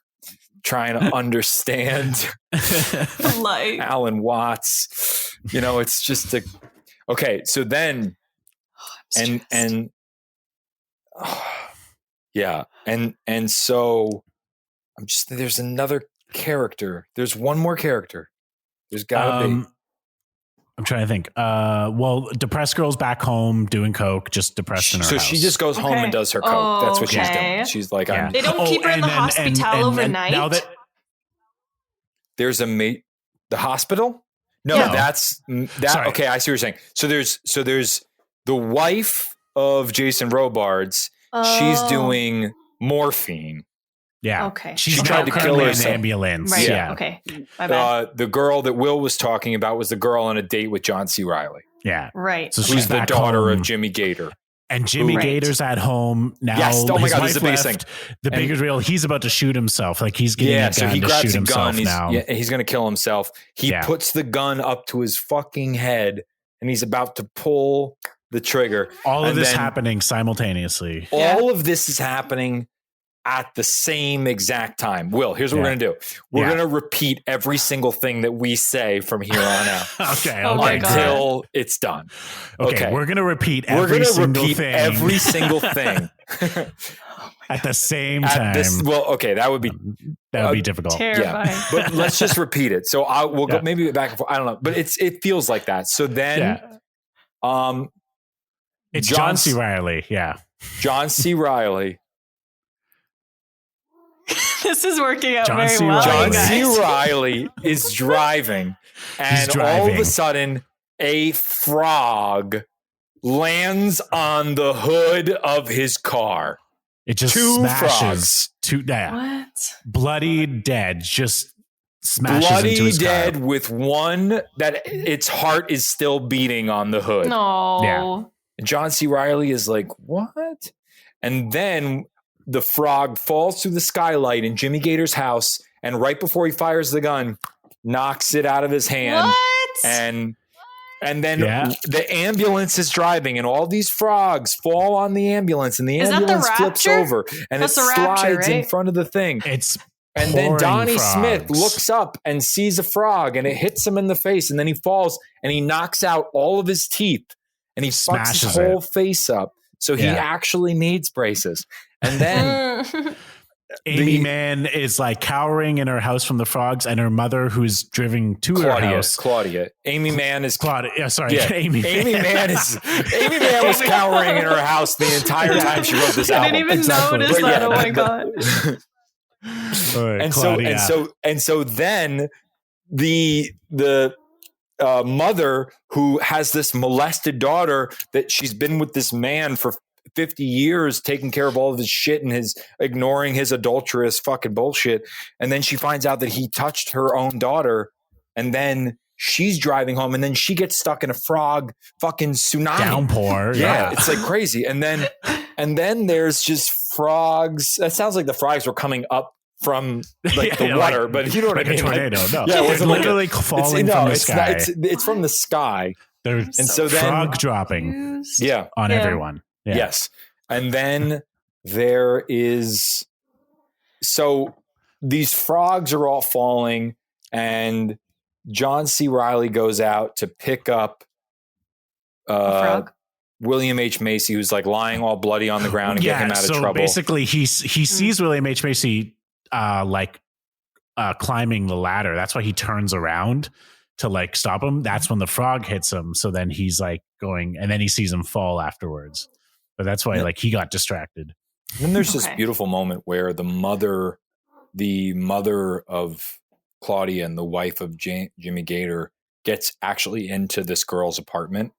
trying to understand Alan Watts. It's just okay. So then, and so there's another character. There's one more character. There's gotta be. I'm trying to think. Depressed girl's back home doing coke, just depressed in her house. She just goes home and does her coke. That's what she's doing. She's like, they don't keep her in the hospital overnight. Now that there's the hospital. No, that's that. Sorry. Okay, I see what you're saying. So there's the wife of Jason Robards. She's doing morphine. Yeah. Okay. She tried to kill her in the ambulance. Right. Yeah. Okay. My bad. The girl that Will was talking about was the girl on a date with John C. Reilly. Yeah. Right. So who's the daughter of Jimmy Gator. And Jimmy Gator's at home now. Yes. Oh my God, this is amazing. The bigger real. He's about to shoot himself. He's getting a gun so he to grabs shoot a himself gun. now. He's going to kill himself. He puts the gun up to his fucking head, and he's about to pull the trigger. All of this happening simultaneously. All of this is happening at the same exact time. Will, here's what we're going to do. We're going to repeat every single thing that we say from here on out. Okay. Until it's done. Okay. We're going to repeat every single thing. Every single thing. At the same time. That would be difficult. Terrifying. Yeah. But let's just repeat it. So we'll go maybe back and forth. I don't know. But it feels like that. So then it's John C. Reilly. Yeah. John C. Reilly. This is working out very well. John C. Reilly is driving, and all of a sudden, a frog lands on the hood of his car. It just smashes. What? Bloody dead. Just smashes bloody into his dead car. with one that its heart is still beating on the hood. No. Yeah. John C. Reilly is like, what? And then the frog falls through the skylight in Jimmy Gator's house, and right before he fires the gun, knocks it out of his hand. What? And then the ambulance is driving, and all these frogs fall on the ambulance, and the ambulance flips over, and it slides in front of the thing. And then Donnie Smith looks up and sees a frog, and it hits him in the face, and then he falls, and he knocks out all of his teeth, and he fucks his whole face up. So he actually needs braces. And then Amy Mann is like cowering in her house from the frogs, and her mother, who's driven to her house. Claudia. Amy Mann is Claudia. Yeah, sorry. Yeah. Amy Mann was cowering in her house the entire time she wrote this album. I didn't even notice that. Oh my god. Right, and so then the mother who has this molested daughter that she's been with this man for 50 years taking care of all of his shit and ignoring his adulterous fucking bullshit, and then she finds out that he touched her own daughter, and then she's driving home, and then she gets stuck in a frog fucking tsunami downpour. Yeah, it's like crazy. And then there's just frogs. That sounds like the frogs were coming up from like the water, but you know what I mean? A tornado. Like, no, yeah, it's literally falling from the sky. It's from the sky. So then frog dropping. On everyone. Yeah. Yes, and then there is these frogs are all falling, and John C. Reilly goes out to pick up William H. Macy, who's like lying all bloody on the ground, and get him out of trouble. Basically, he sees William H. Macy climbing the ladder. That's why he turns around to like stop him. That's when the frog hits him. So then he's like going, and then he sees him fall afterwards. But that's why like he got distracted. And then there's this beautiful moment where the mother of Claudia and the wife of Jimmy Gator gets actually into this girl's apartment,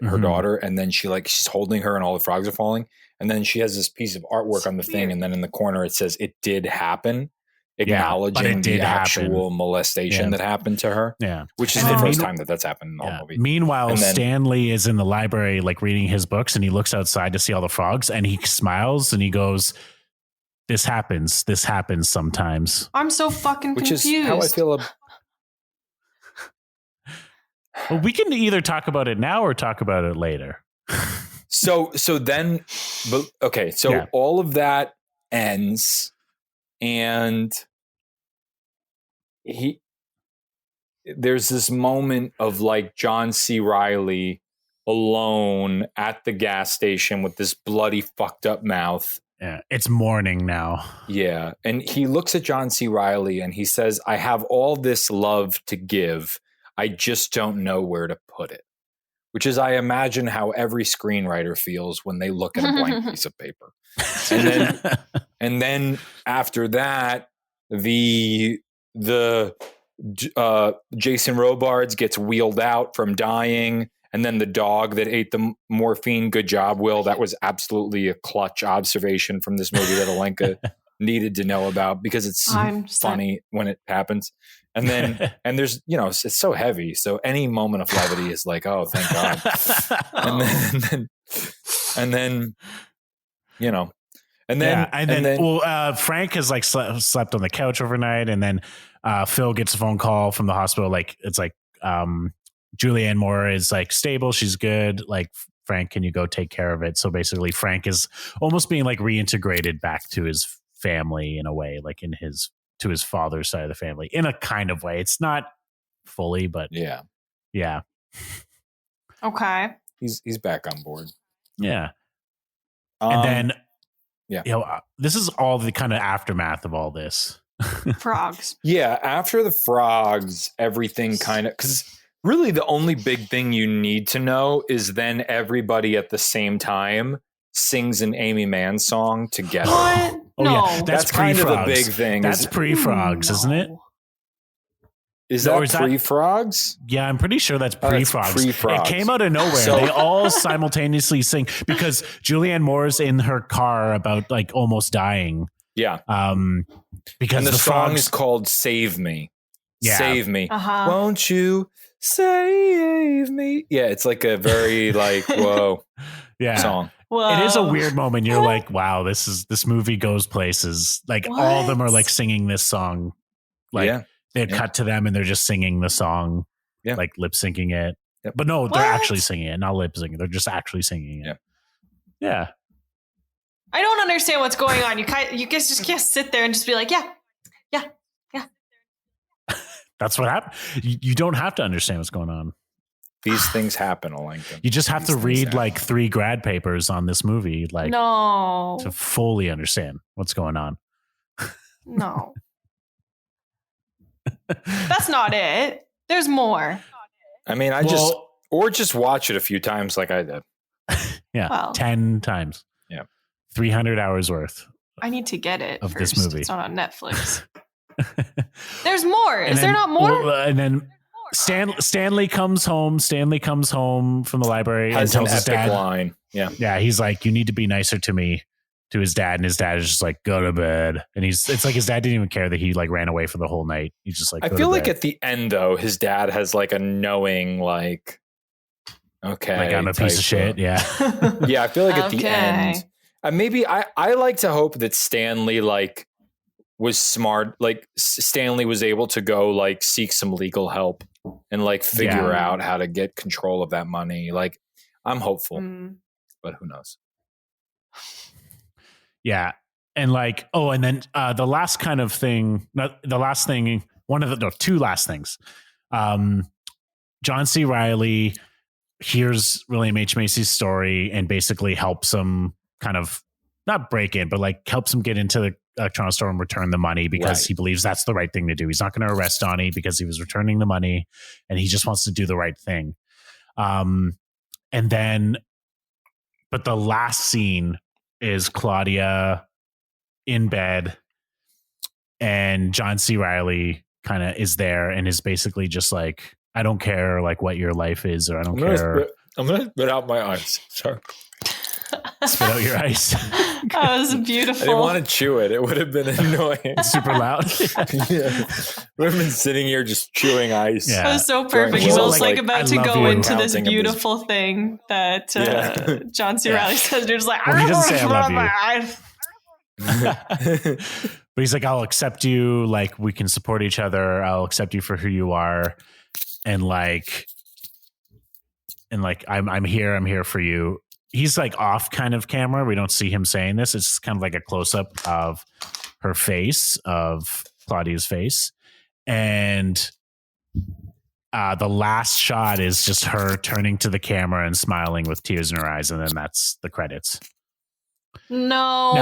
her daughter, and then she's holding her and all the frogs are falling. And then she has this piece of artwork on the thing, and then in the corner it says it did happen, acknowledging the actual molestation that happened to her. Yeah. Which is the first time that's happened in the whole movie. Meanwhile, Stanley is in the library like reading his books, and he looks outside to see all the frogs, and he smiles and he goes, this happens sometimes. I'm so fucking confused. Which is how I feel well, we can either talk about it now or talk about it later. So all of that ends, and there's this moment of like John C. Reilly alone at the gas station with this bloody fucked up mouth. Yeah, it's morning now. Yeah, and he looks at John C. Reilly and he says, I have all this love to give. I just don't know where to put it. Which is, I imagine, how every screenwriter feels when they look at a blank piece of paper. And then after that, the Jason Robards gets wheeled out from dying, and then the dog that ate the morphine. Good job, Will. That was absolutely a clutch observation from this movie that Alenka needed to know about, because it's funny when it happens. And then, and there's, it's so heavy. So any moment of levity is like, oh, thank God. and then, Frank has like slept on the couch overnight. And then Phil gets a phone call from the hospital. Like, it's like, Julianne Moore is like stable. She's good. Like, Frank, can you go take care of it? So basically Frank is almost being like reintegrated back to his family in a way, like to his father's side of the family in a kind of way. It's not fully, but yeah. Okay. He's back on board. Yeah. And then, this is all the kind of aftermath of all this. Frogs. Yeah. After the frogs, everything kind of, because really the only big thing you need to know is then everybody at the same time sings an Amy Mann song together. What? Oh, no. Yeah. That's kind of the big thing. That's pre-frogs, isn't it? Is that pre-frogs? Yeah, I'm pretty sure that's pre-frogs. Pre-frogs. It came out of nowhere. They all simultaneously sing because Julianne Moore's in her car about like almost dying. Yeah. Because the song is called "Save Me." Yeah. Save me, won't you save me? Yeah, it's like a very like whoa, song. Whoa. It is a weird moment. You're like, wow, this movie goes places. Like all of them are like singing this song. Like they cut to them and they're just singing the song, like lip syncing it. Yep. But no, they're actually singing it, not lip syncing. They're just actually singing it. Yeah. I don't understand what's going on. You guys just can't sit there and just be like, yeah. That's what happened. You don't have to understand what's going on. These things happen, Alenka. You just have to read like 3 grad papers on this movie, like to fully understand what's going on. No. That's not it. There's more. I mean, just watch it a few times like I did. Yeah. 10 times. Yeah. 300 hours worth. I need to get it of first. This movie. It's not on Netflix. There's more. Is there not more? And then Stanley comes home. Stanley comes home from the library and tells his dad line. Yeah. He's like, you need to be nicer to me, to his dad. And his dad is just like, go to bed. And it's like his dad didn't even care that he like ran away for the whole night. He's just like, I feel like at the end though, his dad has like a knowing like, okay, like I'm a piece of shit. Yeah. Yeah. I feel like at the end, maybe I like to hope that Stanley like was smart. Like Stanley was able to go like seek some legal help and like figure out how to get control of that money. Like I'm hopeful, but who knows? Yeah. And like, and then the last kind of thing, two last things. John C. Reilly hears William H. Macy's story and basically helps him kind of not break in, but like helps him get into the electronics store and return the money because he believes that's the right thing to do. He's not going to arrest Donnie because he was returning the money and he just wants to do the right thing. And then, but the last scene is Claudia in bed and John C. Reilly kind of is there and is basically just like, I don't care like what your life is, or I'm going to spit out my ice. Sorry. Spit out your ice. That was beautiful. I didn't want to chew it. It would have been annoying. Super loud. Yeah. We have been sitting here just chewing ice. Yeah. That was so perfect. He was like about to go into this beautiful thing that John C. Reilly says. You're just like, he doesn't say I love you. But he's like, I'll accept you. Like, we can support each other. I'll accept you for who you are. And I'm here for you. He's like off kind of camera. We don't see him saying this. It's kind of like a close up of her face, of Claudia's face. And the last shot is just her turning to the camera and smiling with tears in her eyes. And then that's the credits. No.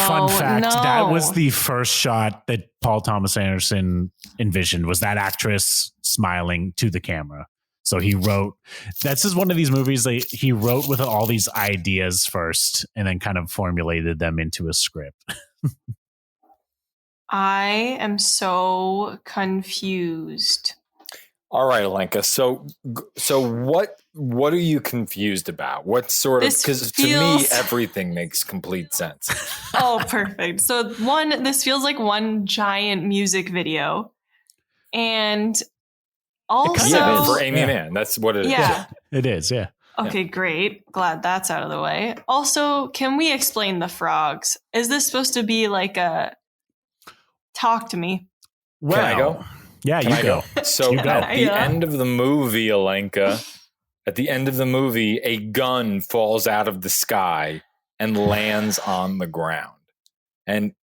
Fun fact, that was the first shot that Paul Thomas Anderson envisioned, was that actress smiling to the camera. So he wrote, that's just one of these movies that he wrote with all these ideas first and then kind of formulated them into a script. I am so confused. All right, Alenka. So what are you confused about? What sort of, because to me, everything makes complete sense. Oh, perfect. So this feels like one giant music video. And also for Amy Mann, that's what it is. Yeah. It is, yeah. Okay, great. Glad that's out of the way. Also, can we explain the frogs? Is this supposed to be like a talk to me? Well, can I go? Yeah, you go. So at the end of the movie, Alenka, at the end of the movie, a gun falls out of the sky and lands on the ground. And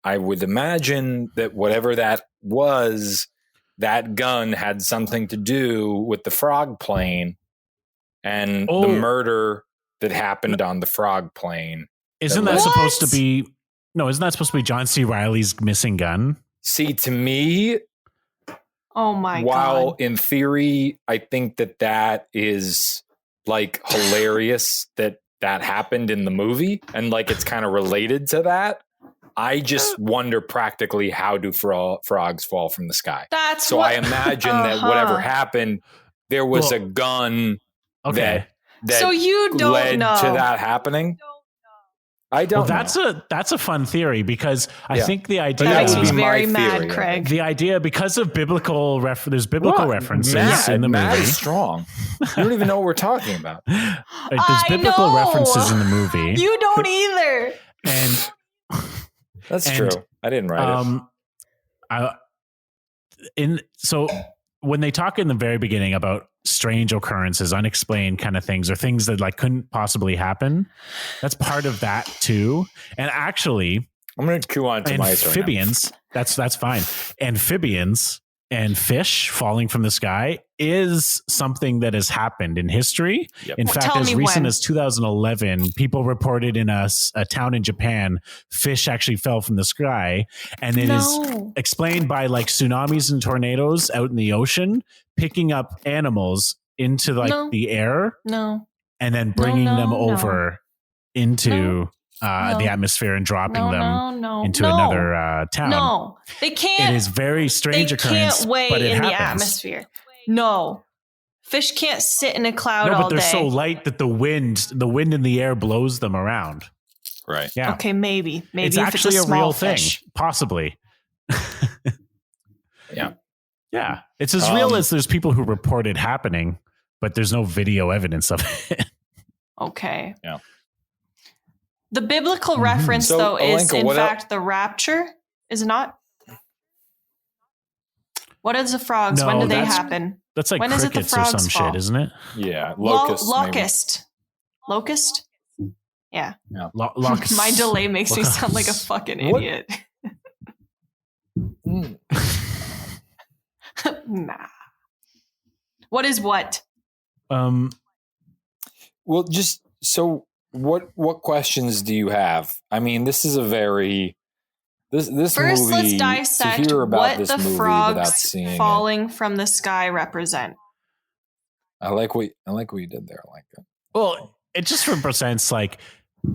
I would imagine that whatever that was, that gun had something to do with the frog plane and the murder that happened on the frog plane. Isn't that supposed to be John C. Reilly's missing gun? See, to me, oh my God. While in theory, I think that is like hilarious that happened in the movie and like it's kind of related to that. I just wonder practically how do frogs fall from the sky. I imagine that whatever happened, there was a gun that so you don't led know to that happening. I don't. Well, that's a fun theory because I think the idea that makes me be very my mad, theory, Craig. The idea because of biblical there's biblical references in the movie. Is strong. You don't even know what we're talking about. There's biblical references in the movie. You don't either. And that's true. I didn't write it. So when they talk in the very beginning about strange occurrences, unexplained kind of things, or things that like couldn't possibly happen, that's part of that too. And actually, I'm going to chew on to amphibians. That's fine. Amphibians and fish falling from the sky is something that has happened in history. Yep. In fact, as recent as 2011, people reported in a town in Japan, fish actually fell from the sky, and it is explained by like tsunamis and tornadoes out in the ocean, picking up animals into like the air, and then bringing them over into the atmosphere and dropping them into another town. No, they can't. It is very strange occurrence, can't weigh but it in happens. the atmosphere. No, fish can't sit in a cloud all day. No, but they're so light that the wind in the air blows them around. Right. Yeah. Okay, maybe it's if actually it's a real fish. thing, possibly. Yeah. Yeah. It's as real as there's people who report it happening, but there's no video evidence of it. Okay. Yeah. The biblical reference, though, is in fact the rapture, is it not? What is the frogs? No, when do they happen? That's like when crickets or some shit, isn't it? Yeah. Locust. Yeah. Locust. My delay makes me sound like a fucking idiot. Nah. What is what? Well, just so what questions do you have? I mean, this is a very this First, movie. let's dissect to hear about what this the movie frogs falling from the sky represent. I like what you did there. I like it. Well, it just represents like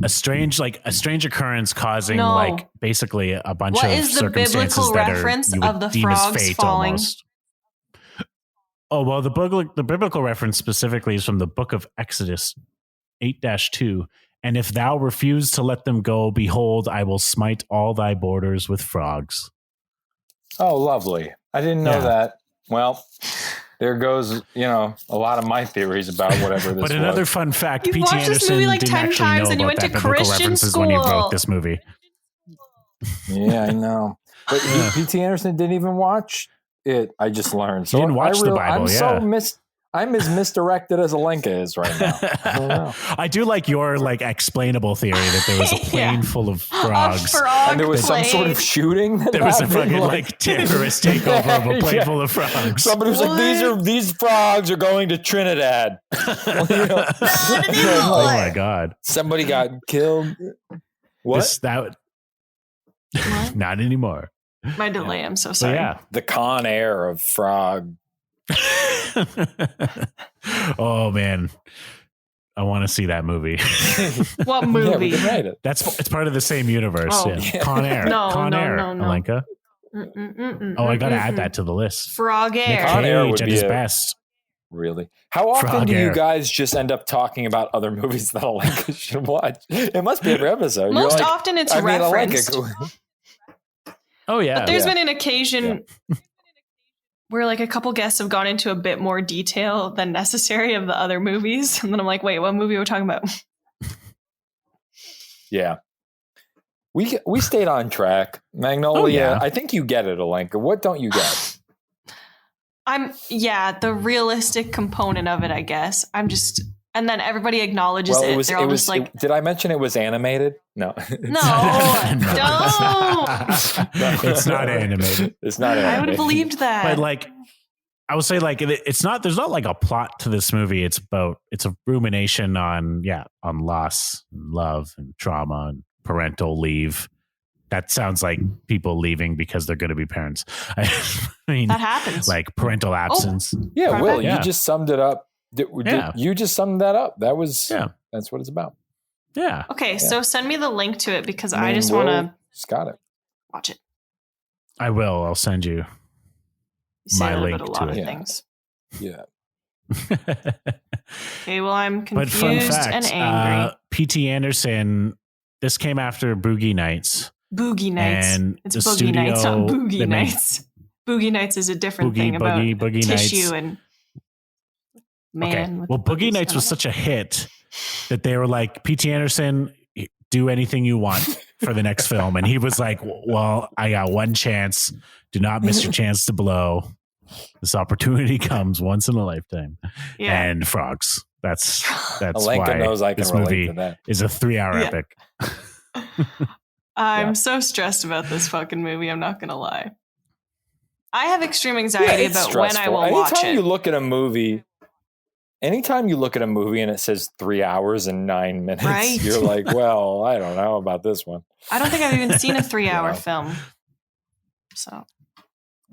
a strange occurrence causing like basically a bunch of circumstances that biblical reference you would of the deem frogs as fate falling? Almost. Oh, well, the biblical reference specifically is from the book of Exodus 8-2. And if thou refuse to let them go, behold, I will smite all thy borders with frogs. Oh, lovely. I didn't know that. Well, there goes, a lot of my theories about whatever this was. But another fun fact, You've P.T. watched Anderson this movie like didn't 10 actually times know and you about went to that biblical Christian references school. when he wrote this movie. Yeah, I know. But P.T. Anderson didn't even watch it. I just learned. So he didn't watch the Bible, I'm as misdirected as Alenka is right now. I don't know. I do like your explainable theory that there was a plane full of frogs. And there was some sort of shooting. There was a fucking terrorist takeover of a plane full of frogs. Somebody was like, these frogs are going to Trinidad. Oh my God. Somebody got killed. What? What? Not anymore. My delay, I'm so sorry. Yeah. The Con Air of frog. Oh man, I want to see that movie. What movie? Yeah, we can write it. It's part of the same universe. Oh. Yeah. Con Air. Con Air. Alenka. I got to add that to the list. Frog Air. Nick Con Air Cage would at be his best. Really? How often Frog do you Air. guys just end up talking about other movies that Alenka should watch? It must be every episode. Most often it's referenced. Oh yeah. But there's been an occasion where like a couple guests have gone into a bit more detail than necessary of the other movies. And then I'm like, wait, what movie are we talking about? Yeah. We stayed on track. Magnolia, Oh, yeah. I think you get it, Alenka. What don't you get? The realistic component of it, I guess. And then everybody acknowledges it. They're all just like, did I mention it was animated? No. No, don't. It's not animated. It's not animated. I would have believed that. But I would say it's not. There's not like a plot to this movie. It's a rumination on loss, and love, and trauma, and parental leave. That sounds like people leaving because they're going to be parents. I mean, that happens. Like parental absence. Yeah, Will, you just summed it up. You just summed that up. That's what it's about. Yeah. Okay, so send me the link to it because I just want to Just got it. Watch it. I will. I'll send you my link to it. Things. Yeah. Okay, well, I'm confused but fun fact, and angry. P.T. Anderson, this came after Boogie Nights. Boogie Nights. And it's the Boogie studio, Nights, not Boogie Nights. Boogie Nights is a different thing about Boogie tissue Nights. And man. Okay. Well, Boogie Nights was such a hit that they were like, P.T. Anderson, do anything you want for the next film. And he was like, well, I got one chance. Do not miss your chance to blow. This opportunity comes once in a lifetime. Yeah. And frogs. That's Alenka why knows I can this relate movie to that. is a 3-hour epic. I'm so stressed about this fucking movie. I'm not going to lie. I have extreme anxiety about when I will watch it. Anytime you look at a movie and it says 3 hours and 9 minutes, right? You're like, well, I don't know about this one. I don't think I've even seen a 3-hour film. So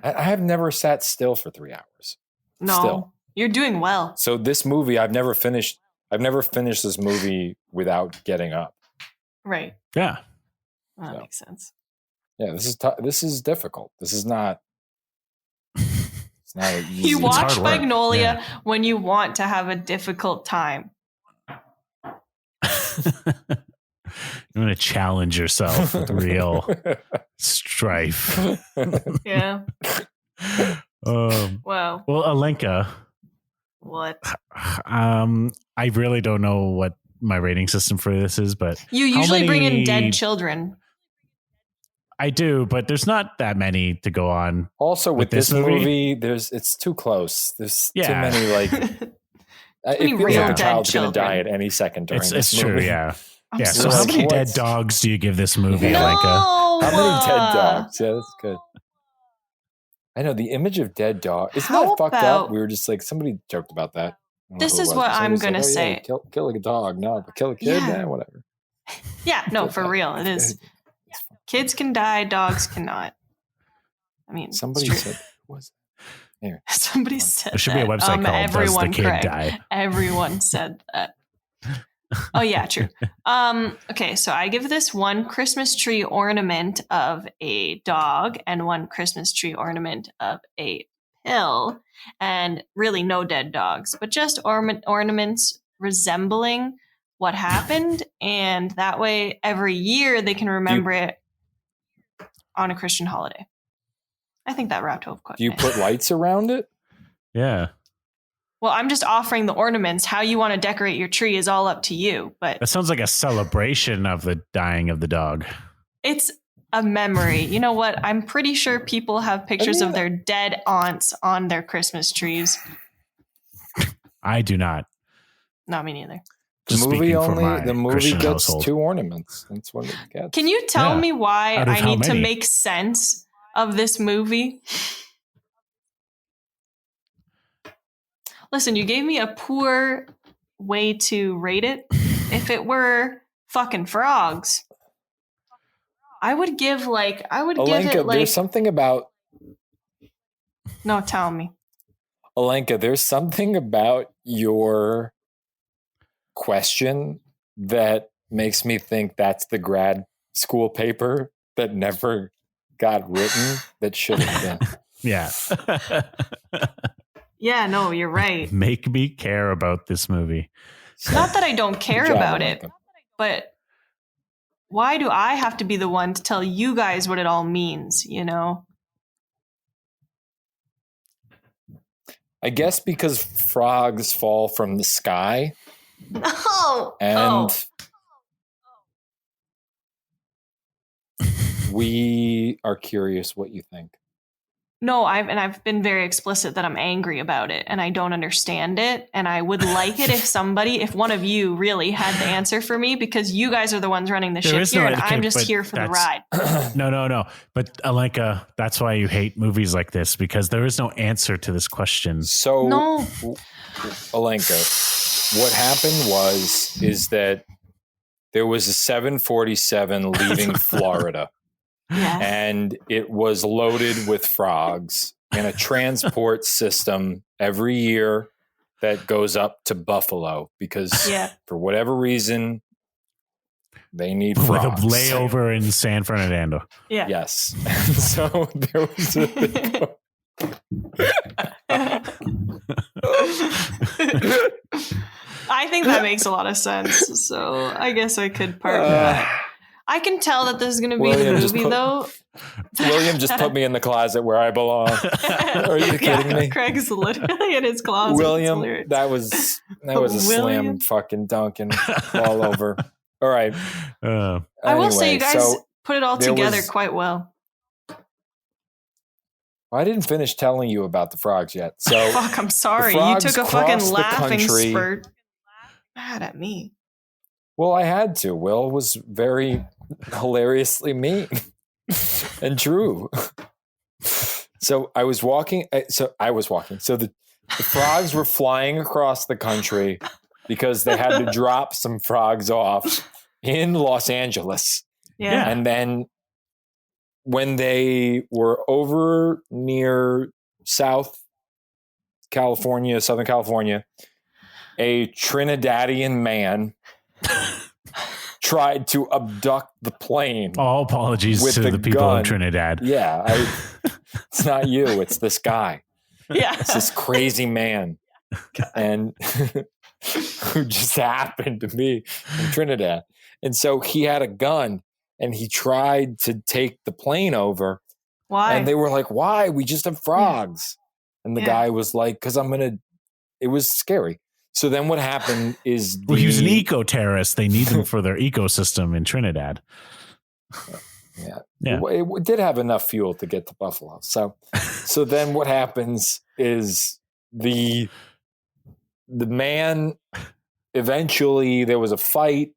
I have never sat still for 3 hours. No, still. You're doing well. So this movie, I've never finished this movie without getting up. Right. Yeah. Well, that makes sense. Yeah, this is difficult. This is not. It's not easy. You watch Magnolia when you want to have a difficult time. You want to challenge yourself with real strife. Yeah. Well, Alenka. What? I really don't know what my rating system for this is, but you usually bring in dead children. I do, but there's not that many to go on. Also, with this movie, it's too close. There's too many like. It feels like a child's going to die at any second during this movie. It's true, yeah. Yeah. So, how many dead dogs do you give this movie, Alenka? How many dead dogs? Yeah, that's good. I know the image of dead dog. Isn't that fucked up? We were just like, somebody joked about that. This is what I'm going to say. Yeah, kill a dog. No, but kill a kid? Yeah, whatever. Yeah, no, for real. It is. Kids can die, dogs cannot. I mean, somebody said, was it? Somebody said there should be a website called everyone Does the Kid Die? Everyone said that. Oh, yeah, true. Okay, so I give this one Christmas tree ornament of a dog and one Christmas tree ornament of a pill, and really no dead dogs, but just ornaments resembling what happened, and that way every year they can remember it on a Christian holiday. I think that wrapped up quick. Do you put lights around it? Yeah. Well, I'm just offering the ornaments. How you want to decorate your tree is all up to you. But that sounds like a celebration of the dying of the dog. It's a memory. You know what? I'm pretty sure people have pictures of their dead aunts on their Christmas trees. I do not. Not me neither. The movie Christian gets household. 2 ornaments. That's what it gets. Can you tell me why I need to make sense of this movie? Listen, you gave me a poor way to rate it. If it were fucking frogs, I would give give it like. There's something about. No, tell me. Alenka, there's something about your question that makes me think that's the grad school paper that never got written that should have been. Yeah. Yeah, no, you're right. Make me care about this movie. Not that I don't care about it, but why do I have to be the one to tell you guys what it all means, you know? I guess because frogs fall from the sky. And we are curious what you think. No, I've been very explicit that I'm angry about it and I don't understand it. And I would like it if one of you really had the answer for me, because you guys are the ones running the ship here and I'm just here for the ride. No. But Alenka, that's why you hate movies like this, because there is no answer to this question. So, no. Alenka, what happened is that there was a 747 leaving Florida. Yeah. And it was loaded with frogs in a transport system every year that goes up to Buffalo because for whatever reason, they need with frogs. a layover in San Fernando. Yeah. Yes. So there was I think that makes a lot of sense. So I guess I could part that. I can tell that this is going to be the movie, though. William just put me in the closet where I belong. Are you kidding me? Craig's literally in his closet. William, that was a slam fucking dunking all over. All right. I will say you guys put it all together quite well. I didn't finish telling you about the frogs yet. So fuck, I'm sorry. You took a fucking laughing spurt. Mad at me. Well, I had to. Will was very hilariously mean and true. So I was walking. So the frogs were flying across the country because they had to drop some frogs off in Los Angeles. Yeah. And then when they were over near Southern California, a Trinidadian man tried to abduct the plane. All apologies to the people of Trinidad. Yeah, it's not you. It's this guy. Yeah, it's this crazy man, and who just happened to be in Trinidad. And so he had a gun, and he tried to take the plane over. Why? And they were like, "Why? We just have frogs." And the guy was like, "Because I'm gonna." It was scary. So then what happened is he was an eco-terrorist. They need them for their ecosystem in Trinidad. Yeah. It did have enough fuel to get to Buffalo. So then what happens is the man, eventually there was a fight.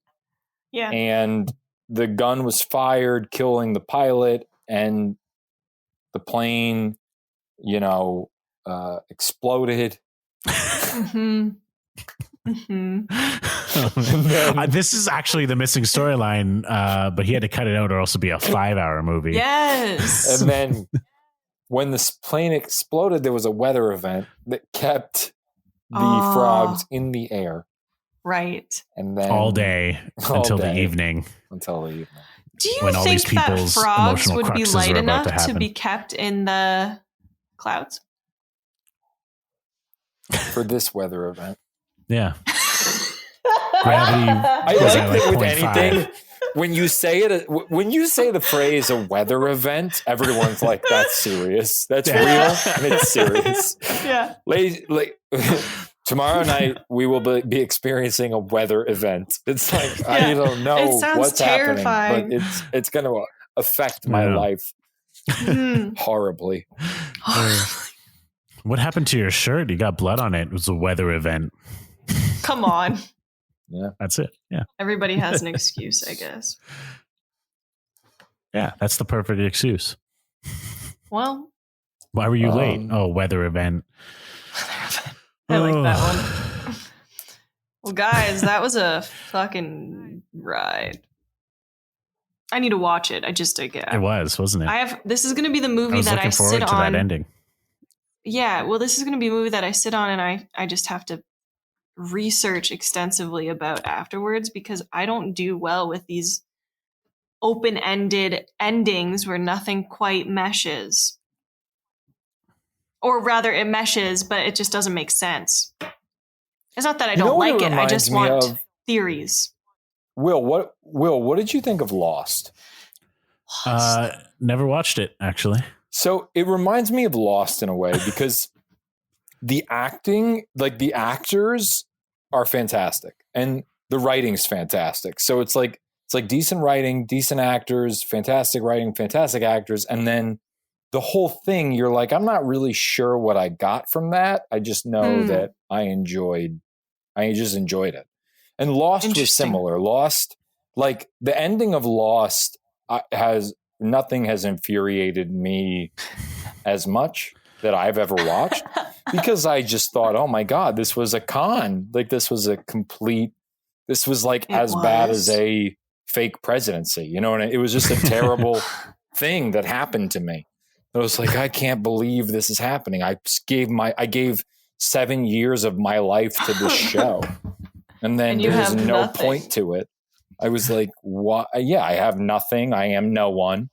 Yeah. And the gun was fired, killing the pilot, and the plane, exploded. Mm-hmm. This is actually the missing storyline, but he had to cut it out or else it'd be a 5-hour movie. Yes. And then when this plane exploded, there was a weather event that kept the frogs in the air. Right. And then all day until the evening. Until the evening. Do you think that frogs would be light enough to be kept in the clouds? For this weather event. Yeah. Gravity. I like that with anything. When you say the phrase "a weather event," everyone's like, "That's serious. That's real, and it's serious." Yeah. Tomorrow night we will be experiencing a weather event. It's like I don't know what's terrifying. happening, but it's going to affect my life horribly. What happened to your shirt? You got blood on it. It was a weather event. Come on. Yeah. That's it. Yeah. Everybody has an excuse, I guess. Yeah, that's the perfect excuse. Well. Why were you late? Oh, weather event. I like that one. Well, guys, that was a fucking ride. I need to watch it. It was, wasn't it? This is going to be the movie that I sit on. Looking forward to that ending. Yeah, well, this is going to be a movie that I sit on and I just have to research extensively about afterwards because I don't do well with these open-ended endings where nothing quite meshes. Or rather, it meshes, but it just doesn't make sense. It's not that I don't like it. I just want theories. Will, what did you think of Lost? Never watched it, actually. So it reminds me of Lost in a way because the acting, like the actors are fantastic and the writing's fantastic. So it's like decent writing, decent actors, fantastic writing, fantastic actors. And then the whole thing, you're like, I'm not really sure what I got from that. I just know that I just enjoyed it. And Lost was similar. Lost, like the ending of Lost nothing has infuriated me as much that I've ever watched because I just thought, oh my God, this was a con. Like this was bad as a fake presidency. You know, and it was just a terrible thing that happened to me. I was like, I can't believe this is happening. I gave 7 years of my life to this show. And then there's no point to it. I was like, what? Yeah, I have nothing. I am no one.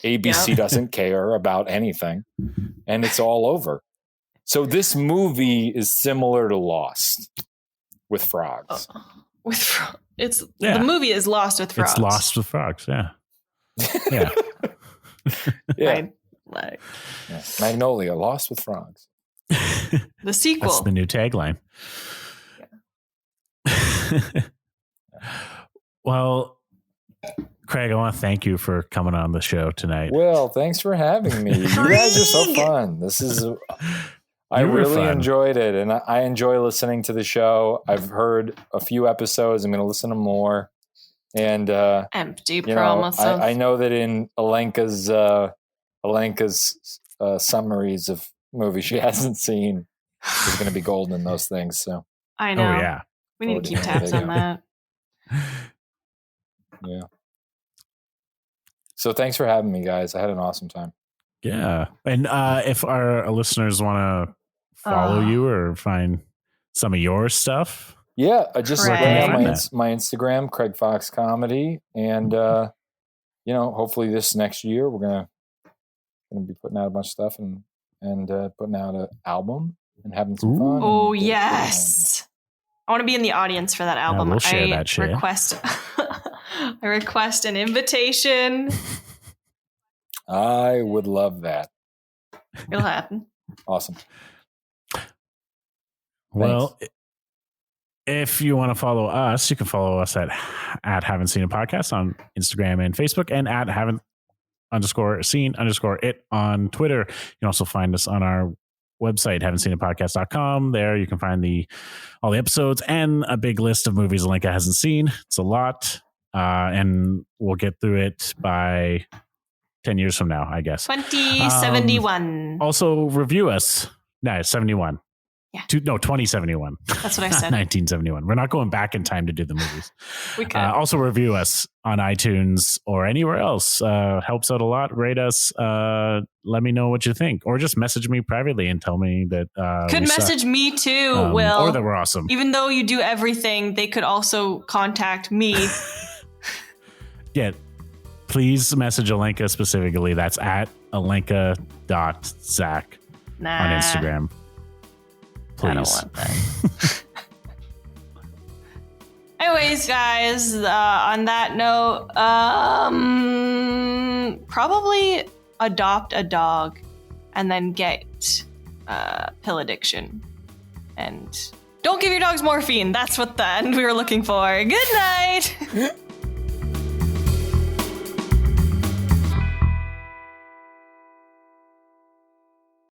ABC doesn't care about anything. And it's all over. So this movie is similar to Lost with frogs. The movie is Lost with frogs. It's Lost with frogs, yeah. Yeah. Yeah. Magnolia, Lost with frogs. The sequel. That's the new tagline. Yeah. Well, Craig, I want to thank you for coming on the show tonight. Well, thanks for having me. You guys are so fun. I really enjoyed it, and I enjoy listening to the show. I've heard a few episodes. I'm going to listen to more. And empty promises. I know that in Alenka's summaries of movies she hasn't seen, there's going to be gold in those things. So I know. Oh yeah, we need to keep tabs on that. Yeah. So thanks for having me, guys. I had an awesome time. Yeah. And if our listeners want to follow you or find some of your stuff. Yeah. I just went on my Instagram, Craig Fox Comedy. And, hopefully this next year we're going to be putting out a bunch of stuff and putting out an album and having some fun. Oh, yes. I want to be in the audience for that album. Yeah, we'll share that shit. I request an invitation. I would love that. It'll happen. Awesome. Well, if you want to follow us, you can follow us at Haven't Seen a Podcast on Instagram and Facebook, and at haven't_seen_it on Twitter. You can also find us on our website, haven'tseenapodcast.com. There you can find all the episodes and a big list of movies Alenka hasn't seen. It's a lot. And we'll get through it by 10 years from now, I guess. 2071. Also review us. No, 71. Yeah. 2071. That's what I said. 1971. We're not going back in time to do the movies. We could. Also review us on iTunes or anywhere else. Helps out a lot. Rate us. Let me know what you think. Or just message me privately and tell me that could message me too, Will. Or that we're awesome. Even though you do everything, they could also contact me. Yeah. Please message Alenka specifically. That's at alenka.zach on Instagram. Please. I don't want that. Anyways, guys, on that note, probably adopt a dog and then get pill addiction. And don't give your dogs morphine. That's what the end we were looking for. Good night.